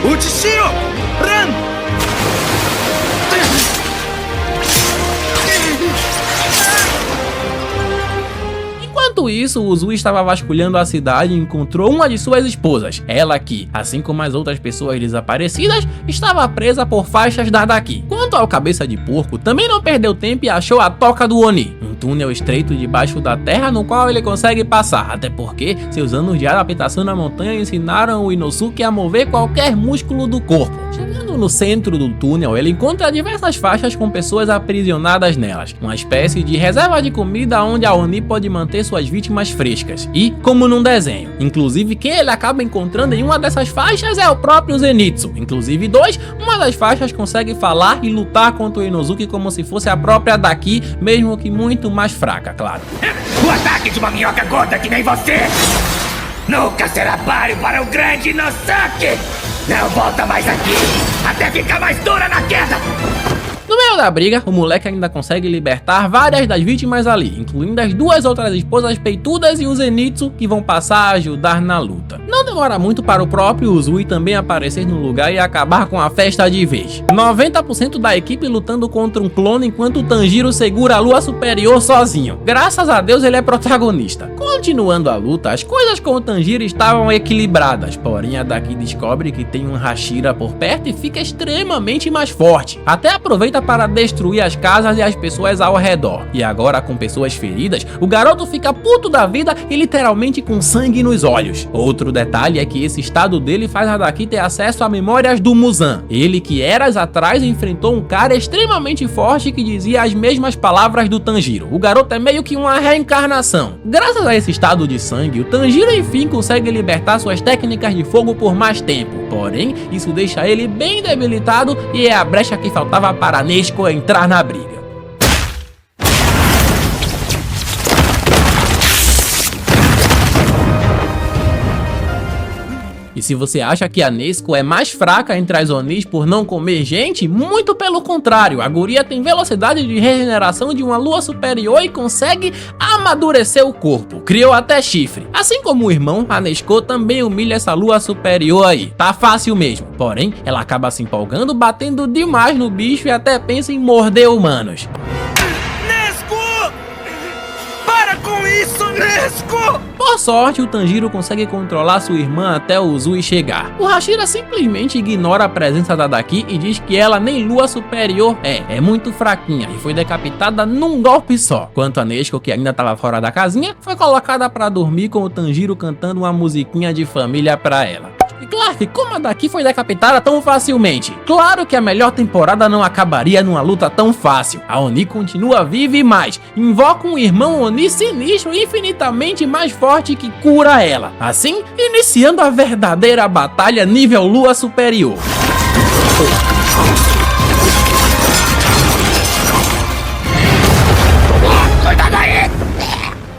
Speaker 2: Uchishiro! Run!
Speaker 1: Enquanto isso, o Uzui estava vasculhando a cidade e encontrou uma de suas esposas. Ela que, assim como as outras pessoas desaparecidas, estava presa por faixas da Daki. Quanto ao cabeça de porco, também não perdeu tempo e achou a toca do Oni, um túnel estreito debaixo da terra no qual ele consegue passar, até porque seus anos de adaptação na montanha ensinaram o Inosuke a mover qualquer músculo do corpo. Chegando no centro do túnel, ele encontra diversas faixas com pessoas aprisionadas nelas, uma espécie de reserva de comida onde a Oni pode manter suas vítimas frescas, e como num desenho. Inclusive, quem ele acaba encontrando em uma dessas faixas é o próprio Zenitsu. Inclusive, uma das faixas consegue falar e lutar contra o Inosuke como se fosse a própria Daki, mesmo que muito mais fraca, claro.
Speaker 11: O ataque de uma minhoca gorda que nem você nunca será páreo para o grande Inosuke! Não volta mais aqui, até ficar mais dura na queda!
Speaker 1: No meio da briga, o moleque ainda consegue libertar várias das vítimas ali, incluindo as duas outras esposas peitudas e o Zenitsu, que vão passar a ajudar na luta. Não demora muito para o próprio Uzui também aparecer no lugar e acabar com a festa de vez. 90% da equipe lutando contra um clone, enquanto o Tanjiro segura a lua superior sozinho. Graças a Deus ele é protagonista. Continuando a luta, as coisas com o Tanjiro estavam equilibradas, porém a Daki descobre que tem um Hashira por perto e fica extremamente mais forte. Até aproveita para destruir as casas e as pessoas ao redor. E agora, com pessoas feridas, o garoto fica puto da vida e literalmente com sangue nos olhos. Outro detalhe é que esse estado dele faz a Daki ter acesso a memórias do Muzan. Ele que eras atrás enfrentou um cara extremamente forte que dizia as mesmas palavras do Tanjiro. O garoto é meio que uma reencarnação. Graças a esse estado de sangue, o Tanjiro enfim consegue libertar suas técnicas de fogo por mais tempo. Porém, isso deixa ele bem debilitado e é a brecha que faltava para Nezuko entrar na briga. E se você acha que a Nezuko é mais fraca entre as Onis por não comer gente, muito pelo contrário, a guria tem velocidade de regeneração de uma lua superior e consegue amadurecer o corpo, criou até chifre. Assim como o irmão, a Nezuko também humilha essa lua superior aí, tá fácil mesmo. Porém, ela acaba se empolgando, batendo demais no bicho e até pensa em morder humanos.
Speaker 2: Nezuko! Para com isso, Nezuko!
Speaker 1: Por sorte, o Tanjiro consegue controlar sua irmã até o Uzui chegar. O Hashira simplesmente ignora a presença da Daki e diz que ela nem lua superior é muito fraquinha e foi decapitada num golpe só. Quanto a Nezuko, que ainda estava fora da casinha, foi colocada para dormir com o Tanjiro cantando uma musiquinha de família pra ela. E Clark, como a Daki foi decapitada tão facilmente? Claro que a melhor temporada não acabaria numa luta tão fácil. A Oni continua viva e mais, invoca um irmão Oni sinistro infinitamente mais forte que cura ela. Assim, iniciando a verdadeira batalha nível lua superior.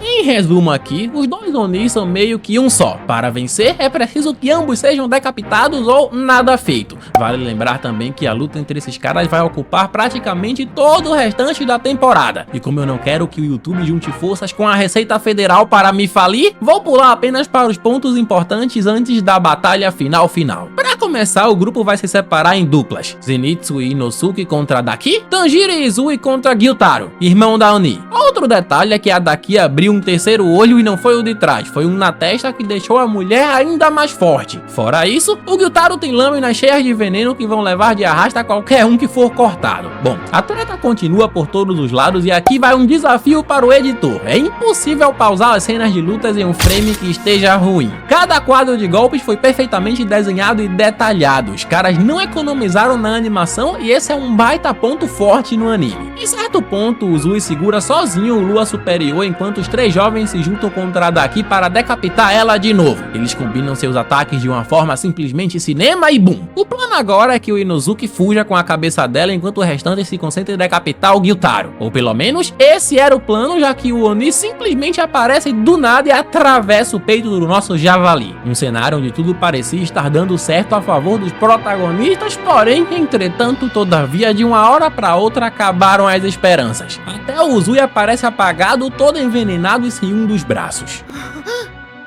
Speaker 1: Em resumo aqui, os dois Onis são meio que um só. Para vencer, é preciso que ambos sejam decapitados ou nada feito. Vale lembrar também que a luta entre esses caras vai ocupar praticamente todo o restante da temporada. E como eu não quero que o YouTube junte forças com a Receita Federal para me falir, vou pular apenas para os pontos importantes antes da batalha final. Para começar, o grupo vai se separar em duplas. Zenitsu e Inosuke contra Daki, Tanjiro e Izui contra Gyutaro, irmão da Oni. Outro detalhe é que a Daki abriu um terceiro olho e não foi o de trás, foi um na testa que deixou a mulher ainda mais forte. Fora isso, o Gyutaro tem lâminas cheias de veneno que vão levar de arrasta qualquer um que for cortado. Bom, a treta continua por todos os lados e aqui vai um desafio para o editor. É impossível pausar as cenas de lutas em um frame que esteja ruim. Cada quadro de golpes foi perfeitamente desenhado e detalhado. Os caras não economizaram na animação e esse é um baita ponto forte no anime. Em certo ponto, o Uzui segura sozinho o Lua Superior enquanto os três jovens se juntam contra a Daki aqui para decapitar ela de novo. Eles combinam seus ataques de uma forma simplesmente cinema e boom. O plano agora é que o Inosuke fuja com a cabeça dela enquanto o restante se concentra em decapitar o Gyutaro. Ou pelo menos, esse era o plano, já que o Oni simplesmente aparece do nada e atravessa o peito do nosso javali. Um cenário onde tudo parecia estar dando certo a favor dos protagonistas, porém, entretanto, todavia, de uma hora para outra acabaram as esperanças. Até o Uzui aparece apagado, todo envenenado e sem um dos braços.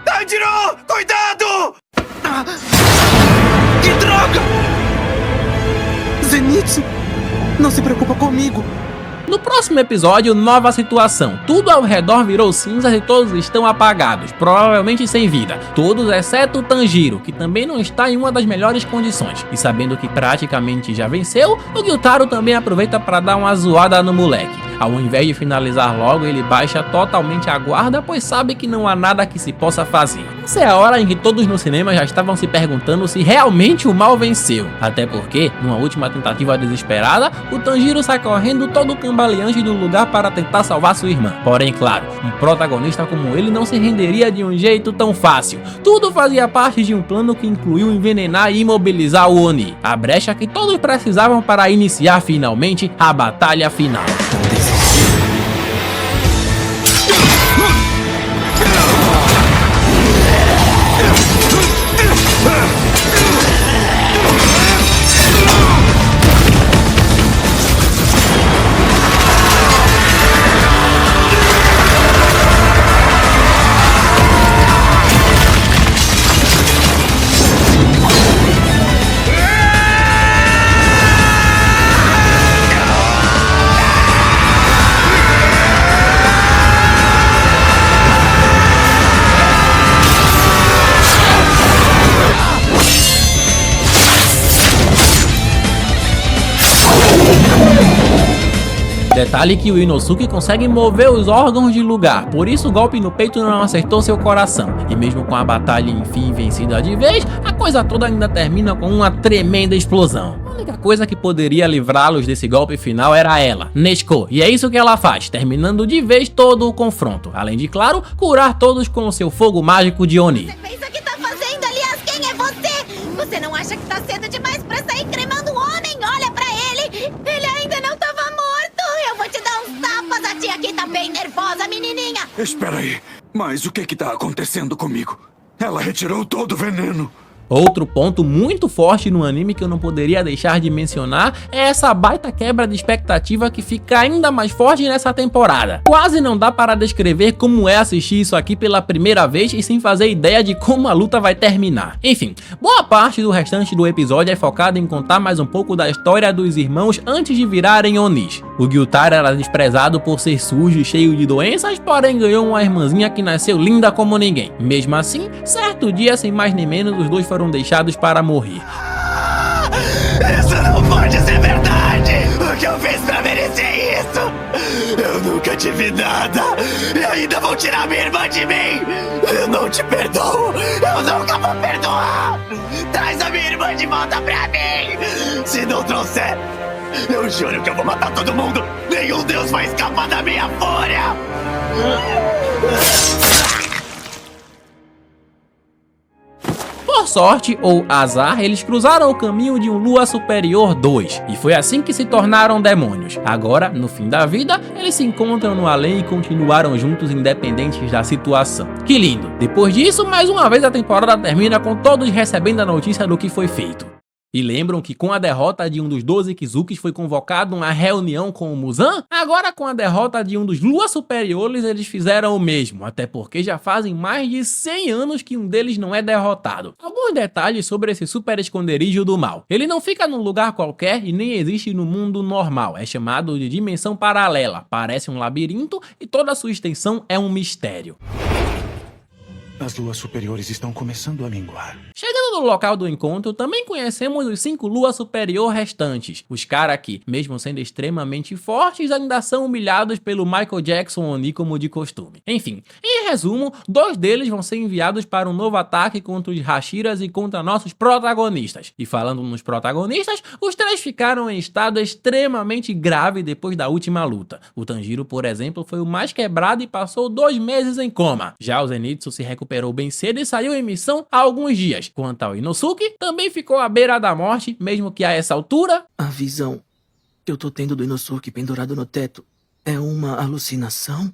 Speaker 2: Tanjiro! Cuidado! Que droga! Zenitsu, não se preocupa comigo.
Speaker 1: No próximo episódio, nova situação. Tudo ao redor virou cinzas e todos estão apagados, provavelmente sem vida. Todos exceto Tanjiro, que também não está em uma das melhores condições. E sabendo que praticamente já venceu, o Gyutaro também aproveita para dar uma zoada no moleque. Ao invés de finalizar logo, ele baixa totalmente a guarda, pois sabe que não há nada que se possa fazer. Essa é a hora em que todos no cinema já estavam se perguntando se realmente o mal venceu. Até porque, numa última tentativa desesperada, o Tanjiro sai correndo todo cambaleante do lugar para tentar salvar sua irmã. Porém, claro, um protagonista como ele não se renderia de um jeito tão fácil. Tudo fazia parte de um plano que incluiu envenenar e imobilizar o Oni. A brecha que todos precisavam para iniciar finalmente a batalha final. Detalhe que o Inosuke consegue mover os órgãos de lugar, por isso o golpe no peito não acertou seu coração. E mesmo com a batalha enfim vencida de vez, a coisa toda ainda termina com uma tremenda explosão. A única coisa que poderia livrá-los desse golpe final era ela, Nezuko, e é isso que ela faz, terminando de vez todo o confronto. Além de, claro, curar todos com o seu fogo mágico de Oni.
Speaker 4: Você pensa que tá fazendo, aliás, quem é você? Você não acha que tá cedo demais pra sair cremando um homem? Olha pra ele! Ele ainda não tava morto! Eu vou te dar uns tapas, a tia aqui tá bem nervosa, menininha!
Speaker 7: Espera aí, mas o que tá acontecendo comigo? Ela retirou todo o veneno.
Speaker 1: Outro ponto muito forte no anime que eu não poderia deixar de mencionar é essa baita quebra de expectativa que fica ainda mais forte nessa temporada. Quase não dá para descrever como é assistir isso aqui pela primeira vez e sem fazer ideia de como a luta vai terminar. Enfim, boa parte do restante do episódio é focada em contar mais um pouco da história dos irmãos antes de virarem Onis. O Gyutaro era desprezado por ser sujo e cheio de doenças, porém ganhou uma irmãzinha que nasceu linda como ninguém. Mesmo assim, certo dia, sem mais nem menos, os dois foram deixados para morrer.
Speaker 11: Isso não pode ser verdade! O que eu fiz pra merecer isso? Eu nunca tive nada! E ainda vão tirar minha irmã de mim! Eu não te perdoo! Eu nunca vou perdoar! Traz a minha irmã de volta pra mim! Se não trouxer, eu juro que eu vou matar todo mundo! Nenhum deus vai escapar da minha fúria!
Speaker 1: Por sorte ou azar, eles cruzaram o caminho de um Lua Superior 2, e foi assim que se tornaram demônios. Agora, no fim da vida, eles se encontram no além e continuaram juntos independentes da situação. Que lindo! Depois disso, mais uma vez a temporada termina com todos recebendo a notícia do que foi feito. E lembram que com a derrota de um dos 12 Kizukis foi convocado uma reunião com o Muzan? Agora com a derrota de um dos Luas Superiores eles fizeram o mesmo, até porque já fazem mais de 100 anos que um deles não é derrotado. Alguns detalhes sobre esse super esconderijo do mal. Ele não fica num lugar qualquer e nem existe no mundo normal, é chamado de dimensão paralela, parece um labirinto e toda a sua extensão é um mistério.
Speaker 7: As luas superiores estão começando a minguar.
Speaker 1: Chegando no local do encontro, também conhecemos os 5 Lua Superior restantes. Os caras que, mesmo sendo extremamente fortes, ainda são humilhados pelo Michael Jackson Oni como de costume. Enfim, em resumo, 2 deles vão ser enviados para um novo ataque contra os Hashiras e contra nossos protagonistas. E falando nos protagonistas, os 3 ficaram em estado extremamente grave depois da última luta. O Tanjiro, por exemplo, foi o mais quebrado e passou 2 meses em coma. Já o Zenitsu se recuperou bem cedo e saiu em missão há alguns dias. Quanto ao Inosuke, também ficou à beira da morte, mesmo que a essa altura...
Speaker 3: A visão que eu tô tendo do Inosuke pendurado no teto é uma alucinação?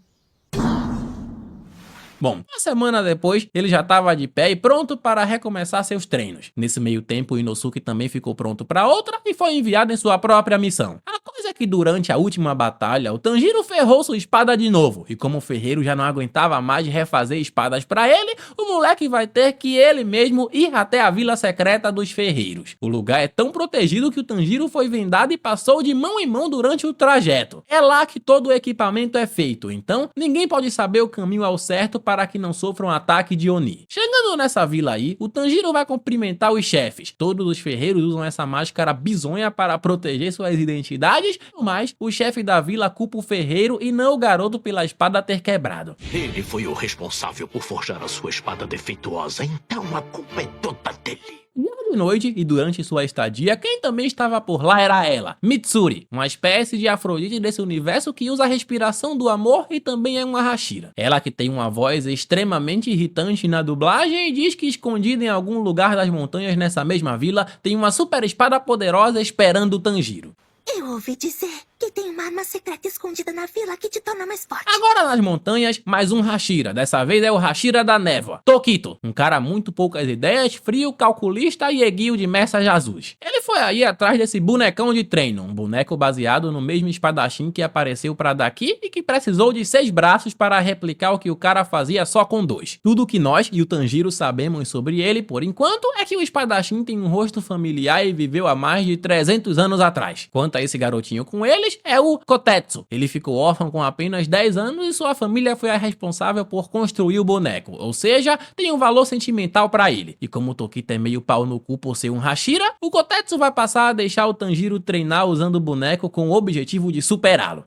Speaker 1: Bom, uma semana depois, ele já estava de pé e pronto para recomeçar seus treinos. Nesse meio tempo, o Inosuke também ficou pronto para outra e foi enviado em sua própria missão. A coisa é que durante a última batalha, o Tanjiro ferrou sua espada de novo. E como o ferreiro já não aguentava mais refazer espadas para ele, o moleque vai ter que ele mesmo ir até a vila secreta dos ferreiros. O lugar é tão protegido que o Tanjiro foi vendado e passou de mão em mão durante o trajeto. É lá que todo o equipamento é feito, então ninguém pode saber o caminho ao certo para que não sofra um ataque de Oni. Chegando nessa vila aí, o Tanjiro vai cumprimentar os chefes. Todos os ferreiros usam essa máscara bizonha para proteger suas identidades, mas o chefe da vila culpa o ferreiro e não o garoto pela espada ter quebrado.
Speaker 11: Ele foi o responsável por forjar a sua espada defeituosa, então a culpa é toda dele.
Speaker 1: De noite e durante sua estadia, quem também estava por lá era ela, Mitsuri, uma espécie de Afrodite desse universo que usa a respiração do amor e também é uma Hashira. Ela que tem uma voz extremamente irritante na dublagem e diz que escondida em algum lugar das montanhas nessa mesma vila tem uma super espada poderosa esperando o Tanjiro.
Speaker 4: Eu ouvi dizer que tem uma arma secreta escondida na vila que te torna mais forte.
Speaker 1: Agora nas montanhas, mais um Hashira. Dessa vez é o Hashira da névoa, Tokito. Um cara muito poucas ideias, frio, calculista e eguio de Messa Jesus. Ele foi aí atrás desse bonecão de treino. Um boneco baseado no mesmo espadachim que apareceu pra daqui e que precisou de 6 braços para replicar o que o cara fazia só com 2. Tudo que nós e o Tanjiro sabemos sobre ele, por enquanto, é que o espadachim tem um rosto familiar e viveu há mais de 300 anos atrás. Quanto a esse garotinho com eles, é o Kotetsu. Ele ficou órfão com apenas 10 anos e sua família foi a responsável por construir o boneco, ou seja, tem um valor sentimental pra ele. E como o Tokito é meio pau no cu por ser um Hashira, o Kotetsu vai passar a deixar o Tanjiro treinar usando o boneco com o objetivo de superá-lo.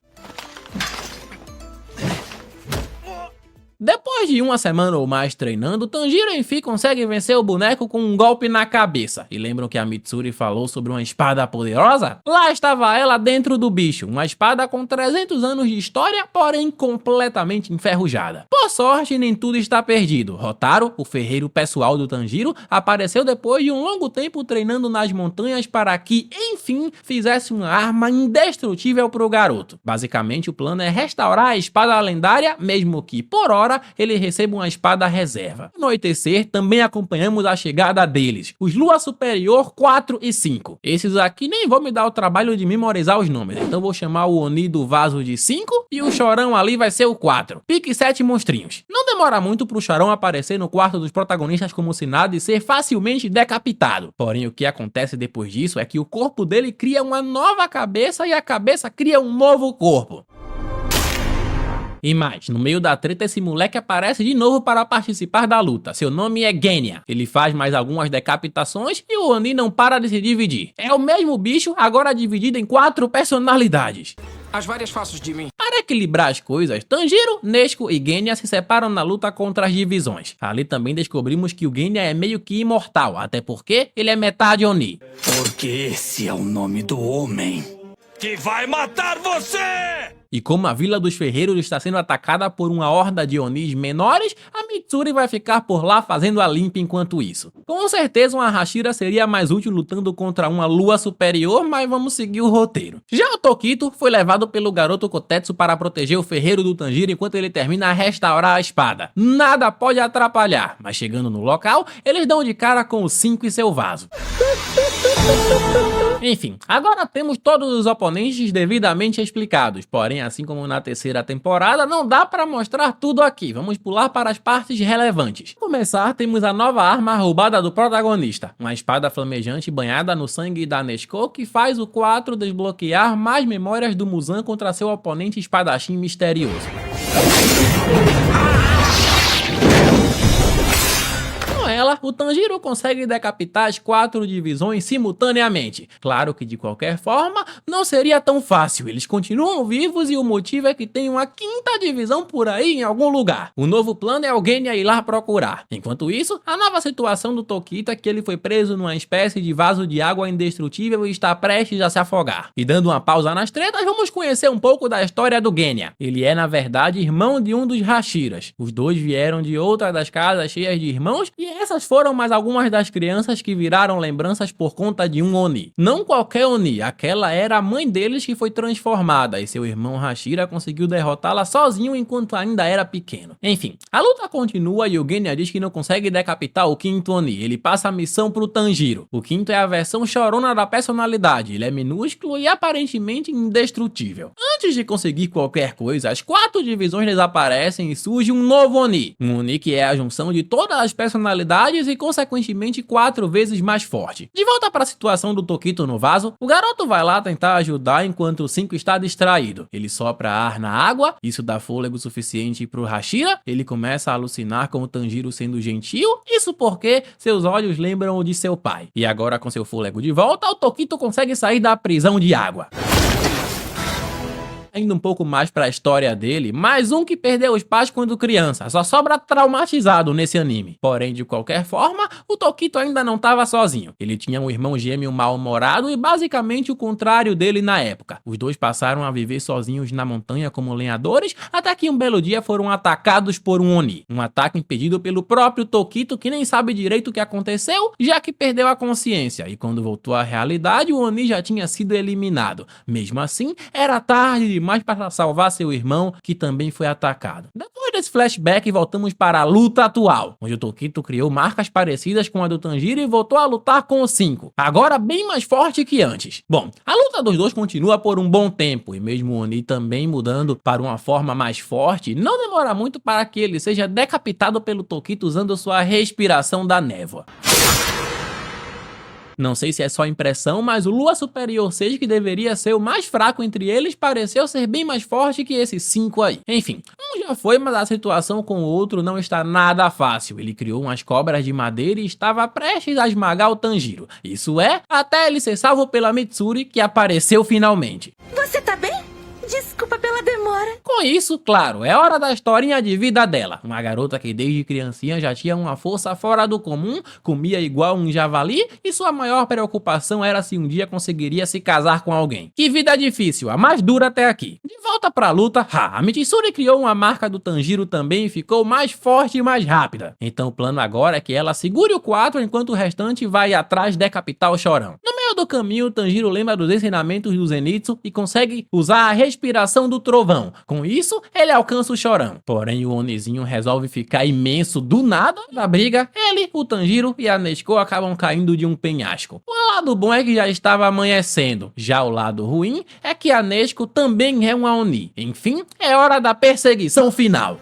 Speaker 1: Depois de uma semana ou mais treinando, Tanjiro enfim consegue vencer o boneco com um golpe na cabeça. E lembram que a Mitsuri falou sobre uma espada poderosa? Lá estava ela dentro do bicho, uma espada com 300 anos de história, porém completamente enferrujada. Por sorte, nem tudo está perdido. Rotaro, o ferreiro pessoal do Tanjiro, apareceu depois de um longo tempo treinando nas montanhas para que, enfim, fizesse uma arma indestrutível para o garoto. Basicamente, o plano é restaurar a espada lendária, mesmo que, por hora, ele receba uma espada reserva. No anoitecer, também acompanhamos a chegada deles, os Lua Superior 4 e 5. Esses aqui nem vou me dar o trabalho de memorizar os nomes, então vou chamar o Oni do vaso de 5 e o Chorão ali vai ser o 4. Pique 7 monstrinhos. Não demora muito pro Chorão aparecer no quarto dos protagonistas como se nada e ser facilmente decapitado. Porém, o que acontece depois disso é que o corpo dele cria uma nova cabeça e a cabeça cria um novo corpo. E mais, no meio da treta esse moleque aparece de novo para participar da luta. Seu nome é Genya. Ele faz mais algumas decapitações e o Oni não para de se dividir. É o mesmo bicho, agora dividido em 4 personalidades.
Speaker 12: As várias faces de mim.
Speaker 1: Para equilibrar as coisas, Tanjiro, Nezuko e Genya se separam na luta contra as divisões. Ali também descobrimos que o Genya é meio que imortal, até porque ele é metade Oni.
Speaker 11: Porque esse é o nome do homem que vai matar você!
Speaker 1: E como a Vila dos Ferreiros está sendo atacada por uma horda de Onis menores, a Mitsuri vai ficar por lá fazendo a limpa enquanto isso. Com certeza uma Hashira seria mais útil lutando contra uma Lua Superior, mas vamos seguir o roteiro. Já o Tokito foi levado pelo garoto Kotetsu para proteger o ferreiro do Tanjiro enquanto ele termina a restaurar a espada. Nada pode atrapalhar, mas chegando no local, eles dão de cara com o 5 e seu vaso. Enfim, agora temos todos os oponentes devidamente explicados, porém assim como na terceira temporada, não dá para mostrar tudo aqui, vamos pular para as partes relevantes. Para começar, temos a nova arma roubada do protagonista, uma espada flamejante banhada no sangue da Nezuko que faz o 4 desbloquear mais memórias do Muzan contra seu oponente espadachim misterioso. nela, o Tanjiro consegue decapitar as 4 divisões simultaneamente. Claro que de qualquer forma, não seria tão fácil. Eles continuam vivos e o motivo é que tem uma 5ª divisão por aí em algum lugar. O novo plano é alguém ir lá procurar. Enquanto isso, a nova situação do Tokito é que ele foi preso numa espécie de vaso de água indestrutível e está prestes a se afogar. E dando uma pausa nas tretas, vamos conhecer um pouco da história do Genya. Ele é, na verdade, irmão de um dos Hashiras. Os dois vieram de outra das casas cheias de irmãos e essas foram mais algumas das crianças que viraram lembranças por conta de um Oni. Não qualquer Oni, aquela era a mãe deles que foi transformada e seu irmão Hashira conseguiu derrotá-la sozinho enquanto ainda era pequeno. Enfim, a luta continua e o Genya diz que não consegue decapitar o 5º Oni. Ele passa a missão pro Tanjiro. O 5º é a versão chorona da personalidade. Ele é minúsculo e aparentemente indestrutível. Antes de conseguir qualquer coisa, as 4 divisões desaparecem e surge um novo Oni. Um Oni que é a junção de todas as personalidades e consequentemente 4 vezes mais forte. De volta para a situação do Tokito no vaso, o garoto vai lá tentar ajudar enquanto o 5 está distraído. Ele sopra ar na água, isso dá fôlego suficiente pro Hashira, ele começa a alucinar com o Tanjiro sendo gentil, isso porque seus olhos lembram o de seu pai. E agora com seu fôlego de volta, o Tokito consegue sair da prisão de água. Indo um pouco mais para a história dele, mais um que perdeu os pais quando criança, só sobra traumatizado nesse anime. Porém, de qualquer forma, o Tokito ainda não estava sozinho. Ele tinha um irmão gêmeo mal-humorado e basicamente o contrário dele na época. Os dois passaram a viver sozinhos na montanha como lenhadores, até que um belo dia foram atacados por um Oni. Um ataque impedido pelo próprio Tokito, que nem sabe direito o que aconteceu, já que perdeu a consciência. E quando voltou à realidade, o Oni já tinha sido eliminado. Mesmo assim, era tarde demais para salvar seu irmão, que também foi atacado. Depois desse flashback, voltamos para a luta atual, onde o Tokito criou marcas parecidas com a do Tanjiro e voltou a lutar com o 5, agora bem mais forte que antes. Bom, a luta dos dois continua por um bom tempo, e mesmo o Oni também mudando para uma forma mais forte, não demora muito para que ele seja decapitado pelo Tokito usando sua respiração da névoa. Não sei se é só impressão, mas o Lua Superior 6, que deveria ser o mais fraco entre eles, pareceu ser bem mais forte que esses 5 aí. Enfim, um já foi, mas a situação com o outro não está nada fácil. Ele criou umas cobras de madeira e estava prestes a esmagar o Tanjiro. Isso é, até ele ser salvo pela Mitsuri, que apareceu finalmente.
Speaker 4: Você tá bem? Desculpa pela demora.
Speaker 1: Com isso, claro, é hora da historinha de vida dela. Uma garota que desde criancinha já tinha uma força fora do comum, comia igual um javali e sua maior preocupação era se um dia conseguiria se casar com alguém. Que vida difícil, a mais dura até aqui. De volta pra luta, a Mitsuri criou uma marca do Tanjiro também e ficou mais forte e mais rápida. Então o plano agora é que ela segure o 4 enquanto o restante vai atrás decapitar o Chorão. No meio do caminho, o Tanjiro lembra dos ensinamentos do Zenitsu e consegue usar a respiração do trovão. Com isso, ele alcança o Chorão. Porém, o Onizinho resolve ficar imenso do nada. Na briga, ele, o Tanjiro e a Nezuko acabam caindo de um penhasco. O lado bom é que já estava amanhecendo. Já o lado ruim é que a Nezuko também é uma Oni. Enfim, é hora da perseguição final.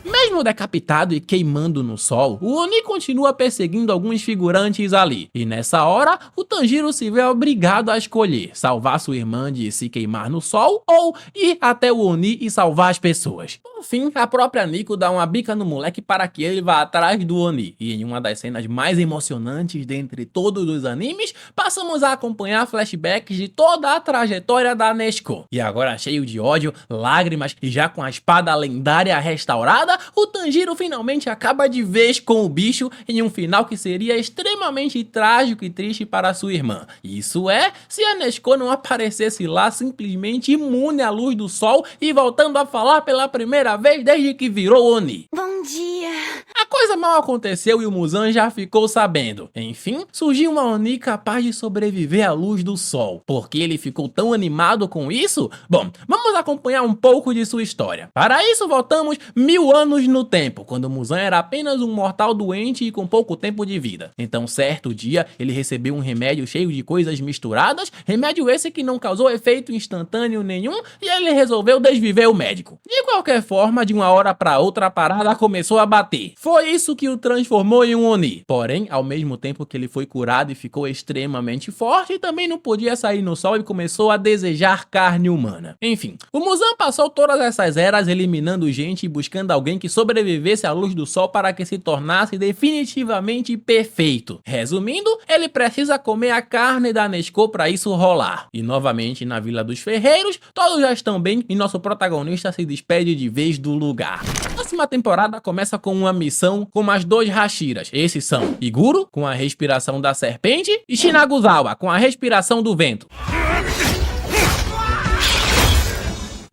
Speaker 1: Mesmo decapitado e queimando no sol, o Oni continua perseguindo alguns figurantes ali. E nessa hora, o Tanjiro se vê obrigado a escolher salvar sua irmã de se queimar no sol ou ir até o Oni e salvar as pessoas. Por fim, a própria Nico dá uma bica no moleque para que ele vá atrás do Oni. E em uma das cenas mais emocionantes dentre todos os animes, passamos a acompanhar flashbacks de toda a trajetória da Nezuko. E agora cheio de ódio, lágrimas e já com a espada lendária restaurada, o Tanjiro finalmente acaba de vez com o bicho em um final que seria extremamente trágico e triste para sua irmã. Isso é, se a Nezuko não aparecesse lá simplesmente imune à luz do sol e voltando a falar pela primeira vez desde que virou Oni.
Speaker 4: Bom dia.
Speaker 1: A coisa mal aconteceu e o Muzan já ficou sabendo. Enfim, surgiu uma Oni capaz de sobreviver à luz do sol. Por que ele ficou tão animado com isso? Bom, vamos acompanhar um pouco de sua história. Para isso voltamos 1000 anos no tempo, quando Muzan era apenas um mortal doente e com pouco tempo de vida. Então, certo dia, ele recebeu um remédio cheio de coisas misturadas, remédio esse que não causou efeito instantâneo nenhum, e ele resolveu desviver o médico. De qualquer forma, de uma hora para outra, a parada começou a bater. Foi foi isso que o transformou em um Oni. Porém, ao mesmo tempo que ele foi curado e ficou extremamente forte, também não podia sair no sol e começou a desejar carne humana. Enfim, o Muzan passou todas essas eras eliminando gente e buscando alguém que sobrevivesse à luz do sol para que se tornasse definitivamente perfeito. Resumindo, ele precisa comer a carne da Nescau para isso rolar. E novamente na Vila dos Ferreiros, todos já estão bem e nosso protagonista se despede de vez do lugar. A próxima temporada começa com uma missão com as 2 Hashiras. Esses são Iguro, com a respiração da serpente, e Shinaguzawa, com a respiração do vento.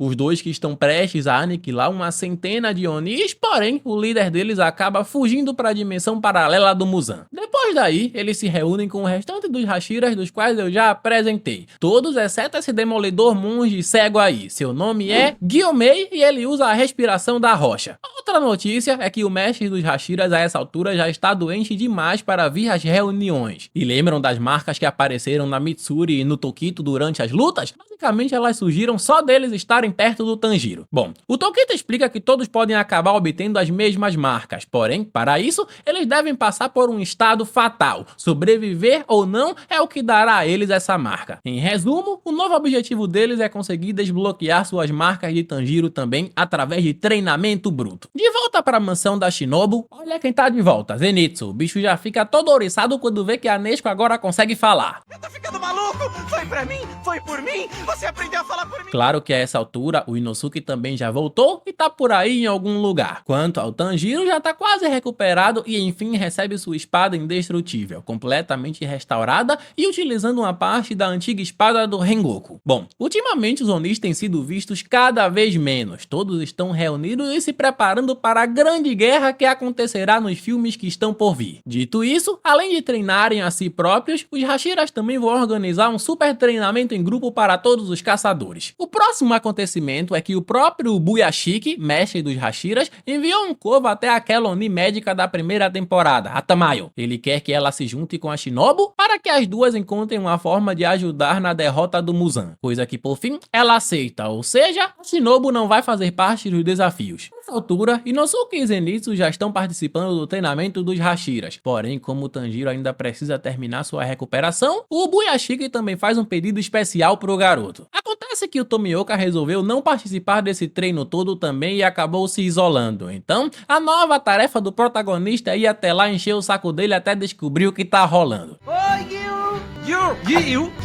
Speaker 1: Os dois que estão prestes a aniquilar uma centena de Onis, porém, o líder deles acaba fugindo para a dimensão paralela do Muzan. Depois daí, eles se reúnem com o restante dos Hashiras, dos quais eu já apresentei. Todos, exceto esse demolidor monge cego aí. Seu nome é Gyomei e ele usa a respiração da rocha. Outra notícia é que o mestre dos Hashiras a essa altura já está doente demais para vir às reuniões. E lembram das marcas que apareceram na Mitsuri e no Tokito durante as lutas? Basicamente, elas surgiram só deles estarem perto do Tanjiro. Bom, o Tokito explica que todos podem acabar obtendo as mesmas marcas, porém, para isso, eles devem passar por um estado fatal. Sobreviver ou não é o que dará a eles essa marca. Em resumo, o novo objetivo deles é conseguir desbloquear suas marcas de Tanjiro também através de treinamento bruto. De volta para a mansão da Shinobu, olha quem tá de volta, Zenitsu. O bicho já fica todo ouriçado quando vê que a Nesco agora consegue falar.
Speaker 2: Tá ficando maluco? Foi pra mim? Foi por mim? Você aprendeu a falar por mim?
Speaker 1: Claro que a essa altura o Inosuke também já voltou e tá por aí em algum lugar. Quanto ao Tanjiro, já tá quase recuperado e enfim recebe sua espada indestrutível, completamente restaurada e utilizando uma parte da antiga espada do Rengoku. Bom, ultimamente os Onis têm sido vistos cada vez menos, todos estão reunidos e se preparando para a grande guerra que acontecerá nos filmes que estão por vir. Dito isso, além de treinarem a si próprios, os Hashiras também vão organizar um super treinamento em grupo para todos os caçadores. O próximo acontecimento é que o próprio Buyashiki, mestre dos Hashiras, enviou um corvo até aquela Oni médica da primeira temporada, a Tamayo. Ele quer que ela se junte com a Shinobu para que as duas encontrem uma forma de ajudar na derrota do Muzan, coisa que por fim ela aceita, ou seja, a Shinobu não vai fazer parte dos desafios. Nessa altura, Inosuke e Zenitsu já estão participando do treinamento dos Hashiras, porém como o Tanjiro ainda precisa terminar sua recuperação, o Buyashiki também faz um pedido especial pro garoto. Acontece que o Tomioka resolveu não participar desse treino todo também e acabou se isolando. Então, a nova tarefa do protagonista é ir até lá encher o saco dele até descobrir o que tá rolando.
Speaker 2: Oi, Gyu!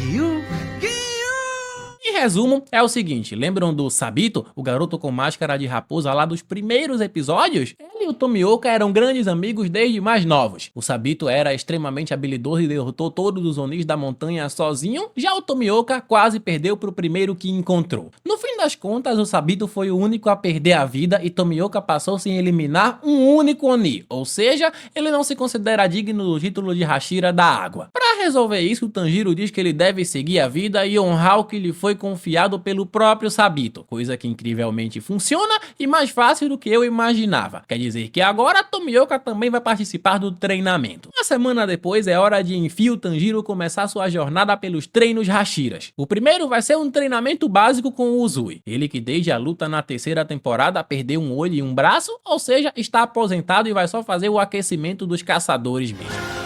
Speaker 1: Em resumo, é o seguinte, lembram do Sabito, o garoto com máscara de raposa lá dos primeiros episódios? Ele e o Tomioka eram grandes amigos desde mais novos. O Sabito era extremamente habilidoso e derrotou todos os Onis da montanha sozinho, já o Tomioka quase perdeu pro primeiro que encontrou. No fim das contas, o Sabito foi o único a perder a vida e Tomioka passou sem eliminar um único Oni, ou seja, ele não se considera digno do título de Hashira da água. Para resolver isso, o Tanjiro diz que ele deve seguir a vida e honrar o que lhe foi confiado pelo próprio Sabito, coisa que incrivelmente funciona e mais fácil do que eu imaginava. Quer dizer que agora Tomioka também vai participar do treinamento. Uma semana depois é hora de enfim o Tanjiro começar sua jornada pelos treinos Hashiras. O primeiro vai ser um treinamento básico com o Uzui, ele que desde a luta na terceira temporada perdeu um olho e um braço, ou seja, está aposentado e vai só fazer o aquecimento dos caçadores mesmo.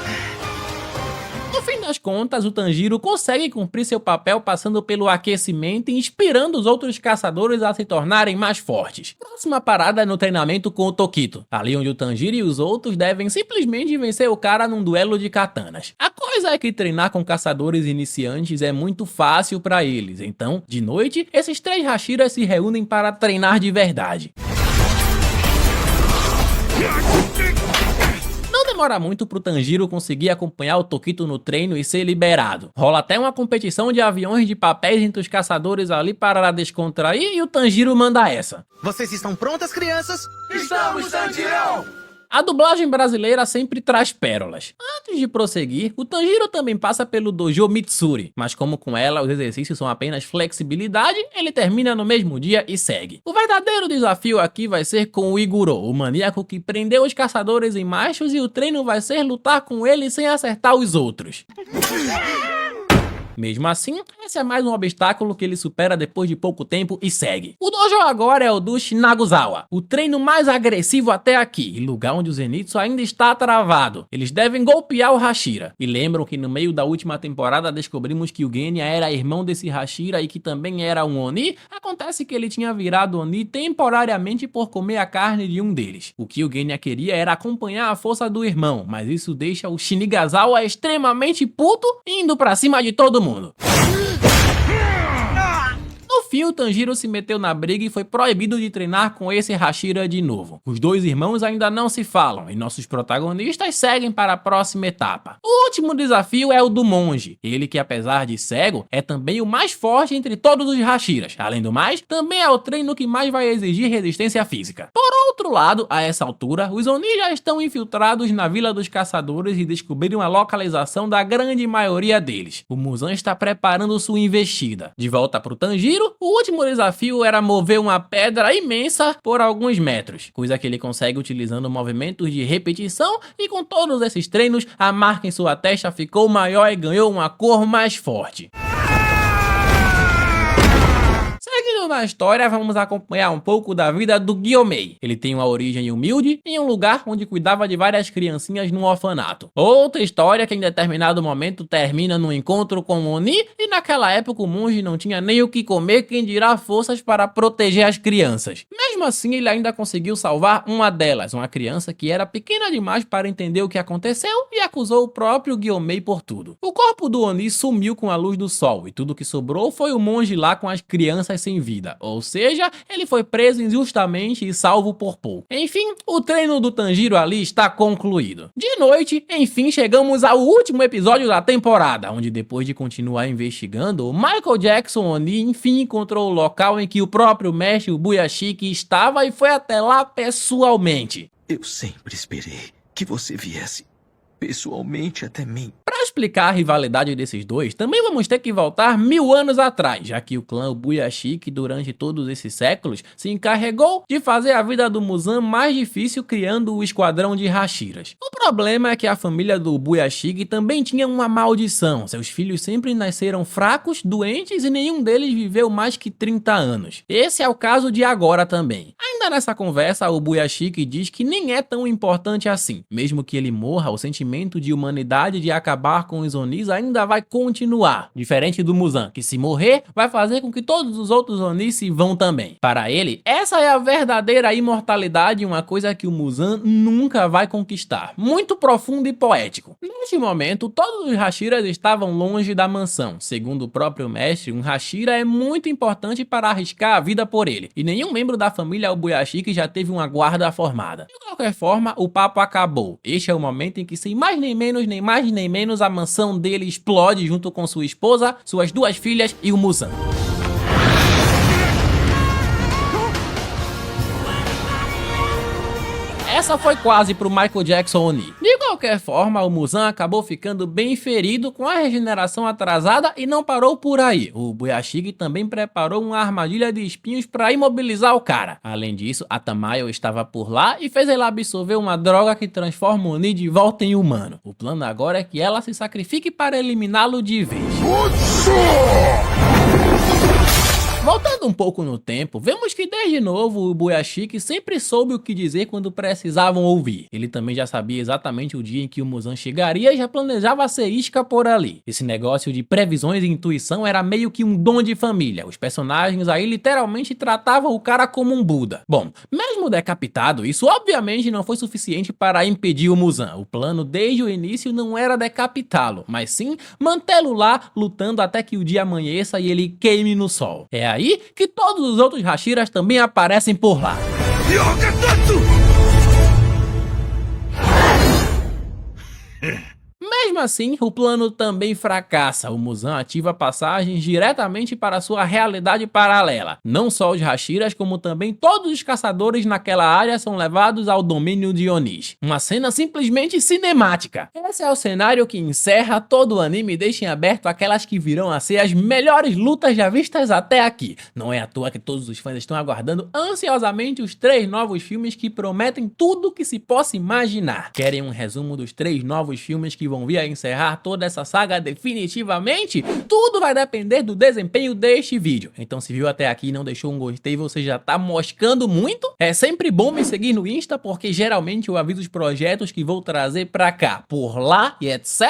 Speaker 1: No fim das contas, o Tanjiro consegue cumprir seu papel passando pelo aquecimento e inspirando os outros caçadores a se tornarem mais fortes. Próxima parada é no treinamento com o Tokito, ali onde o Tanjiro e os outros devem simplesmente vencer o cara num duelo de katanas. A coisa é que treinar com caçadores iniciantes é muito fácil para eles, então, de noite, esses 3 Hashiras se reúnem para treinar de verdade. Demora muito pro Tanjiro conseguir acompanhar o Tokito no treino e ser liberado. Rola até uma competição de aviões de papéis entre os caçadores ali para descontrair e o Tanjiro manda essa.
Speaker 2: Vocês estão prontas, crianças?
Speaker 12: Estamos, Tanjirão!
Speaker 1: A dublagem brasileira sempre traz pérolas. Antes de prosseguir, o Tanjiro também passa pelo dojo Mitsuri, mas como com ela os exercícios são apenas flexibilidade, ele termina no mesmo dia e segue. O verdadeiro desafio aqui vai ser com o Iguro, o maníaco que prendeu os caçadores em machos, e o treino vai ser lutar com ele sem acertar os outros. Mesmo assim, esse é mais um obstáculo que ele supera depois de pouco tempo e segue. O dojo agora é o do Shinaguzawa, o treino mais agressivo até aqui, e lugar onde o Zenitsu ainda está travado. Eles devem golpear o Hashira. E lembram que no meio da última temporada descobrimos que o Genya era irmão desse Hashira e que também era um Oni? Acontece que ele tinha virado Oni temporariamente por comer a carne de um deles. O que o Genya queria era acompanhar a força do irmão, mas isso deixa o Shinigazawa extremamente puto, indo pra cima de todo mundo. No fim, o Tanjiro se meteu na briga e foi proibido de treinar com esse Hashira de novo. Os dois irmãos ainda não se falam e nossos protagonistas seguem para a próxima etapa. O último desafio é o do monge, ele que apesar de cego, é também o mais forte entre todos os Hashiras. Além do mais, também é o treino que mais vai exigir resistência física. Por outro lado, a essa altura, os Oni já estão infiltrados na Vila dos Caçadores e descobriram a localização da grande maioria deles. O Muzan está preparando sua investida. De volta para o Tanjiro, o último desafio era mover uma pedra imensa por alguns metros, coisa que ele consegue utilizando movimentos de repetição, e com todos esses treinos, a marca em sua testa ficou maior e ganhou uma cor mais forte. Seguindo na história, vamos acompanhar um pouco da vida do Gyomei. Ele tem uma origem humilde em um lugar onde cuidava de várias criancinhas num orfanato. Outra história que em determinado momento termina num encontro com o Oni, e naquela época o monge não tinha nem o que comer, quem dirá forças para proteger as crianças. Mesmo assim, ele ainda conseguiu salvar uma delas, uma criança que era pequena demais para entender o que aconteceu e acusou o próprio Gyomei por tudo. O corpo do Oni sumiu com a luz do sol e tudo que sobrou foi o monge lá com as crianças sem vida, ou seja, ele foi preso injustamente e salvo por pouco. Enfim, o treino do Tanjiro ali está concluído. De noite, enfim, chegamos ao último episódio da temporada, onde depois de continuar investigando, o Michael Jackson Oni enfim encontrou o local em que o próprio mestre, o Buyashiki, estava e foi até lá pessoalmente.
Speaker 3: Eu sempre esperei que você viesse pessoalmente até mim.
Speaker 1: Para explicar a rivalidade desses dois, também vamos ter que voltar 1000 anos atrás, já que o clã Buyashiki durante todos esses séculos se encarregou de fazer a vida do Muzan mais difícil criando o esquadrão de Hashiras. O problema é que a família do Buyashiki também tinha uma maldição, seus filhos sempre nasceram fracos, doentes e nenhum deles viveu mais que 30 anos. Esse é o caso de agora também. Ainda nessa conversa, o Buyashiki diz que nem é tão importante assim, mesmo que ele morra, o sentimento de humanidade de acabar com os Onis ainda vai continuar, diferente do Muzan, que se morrer, vai fazer com que todos os outros Onis se vão também. Para ele, essa é a verdadeira imortalidade, uma coisa que o Muzan nunca vai conquistar. Muito profundo e poético. Neste momento, todos os Hashiras estavam longe da mansão. Segundo o próprio mestre, um Hashira é muito importante para arriscar a vida por ele, e nenhum membro da família Buyashiki já teve uma guarda formada. De qualquer forma, o papo acabou. Este é o momento em que, sem mais nem menos, a mansão dele explode junto com sua esposa, suas 2 filhas e o Muzan. Essa foi quase pro Michael Jackson Oni. De qualquer forma, o Muzan acabou ficando bem ferido com a regeneração atrasada e não parou por aí. O Buyashiki também preparou uma armadilha de espinhos para imobilizar o cara. Além disso, a Tamayo estava por lá e fez ele absorver uma droga que transforma o Oni de volta em humano. O plano agora é que ela se sacrifique para eliminá-lo de vez. Voltando um pouco no tempo, vemos que desde novo o Buyashiki sempre soube o que dizer quando precisavam ouvir. Ele também já sabia exatamente o dia em que o Muzan chegaria e já planejava ser isca por ali. Esse negócio de previsões e intuição era meio que um dom de família. Os personagens aí literalmente tratavam o cara como um Buda. Bom, mesmo decapitado, isso obviamente não foi suficiente para impedir o Muzan. O plano desde o início não era decapitá-lo, mas sim mantê-lo lá lutando até que o dia amanheça e ele queime no sol. É aí que todos os outros Hashiras também aparecem por lá. Mesmo assim, o plano também fracassa. O Muzan ativa passagens diretamente para sua realidade paralela. Não só os Hashiras, como também todos os caçadores naquela área são levados ao domínio de Onis. Uma cena simplesmente cinemática. Esse é o cenário que encerra todo o anime e deixa em aberto aquelas que virão a ser as melhores lutas já vistas até aqui. Não é à toa que todos os fãs estão aguardando ansiosamente os 3 novos filmes que prometem tudo que se possa imaginar. Querem um resumo dos 3 novos filmes que vão vir aí encerrar toda essa saga definitivamente? Tudo vai depender do desempenho deste vídeo. Então se viu até aqui e não deixou um gostei, você já tá moscando muito? É sempre bom me seguir no Insta, porque geralmente eu aviso os projetos que vou trazer pra cá, por lá e etc.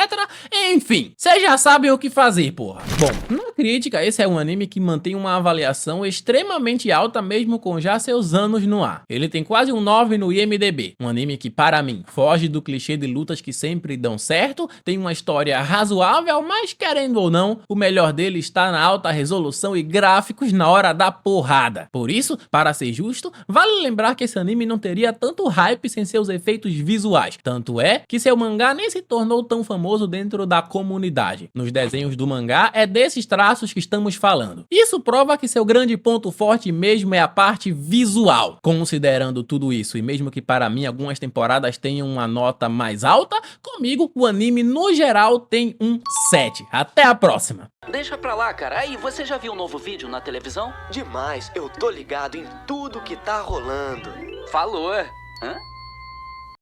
Speaker 1: Enfim, vocês já sabem o que fazer, porra. Bom, na crítica, esse é um anime que mantém uma avaliação extremamente alta mesmo com já seus anos no ar. Ele tem quase um 9 no IMDb. Um anime que, para mim, foge do clichê de lutas que sempre dão certo, tem uma história razoável, mas querendo ou não, o melhor dele está na alta resolução e gráficos na hora da porrada. Por isso, para ser justo, vale lembrar que esse anime não teria tanto hype sem seus efeitos visuais. Tanto é que seu mangá nem se tornou tão famoso dentro da comunidade. Nos desenhos do mangá, é desses traços que estamos falando. Isso prova que seu grande ponto forte mesmo é a parte visual. Considerando tudo isso, e mesmo que para mim algumas temporadas tenham uma nota mais alta, comigo o anime no geral tem um 7. Até a próxima!
Speaker 13: Deixa pra lá, cara. Aí, você já viu um novo vídeo na televisão?
Speaker 14: Demais, eu tô ligado em tudo que tá rolando.
Speaker 13: Falou. Hã?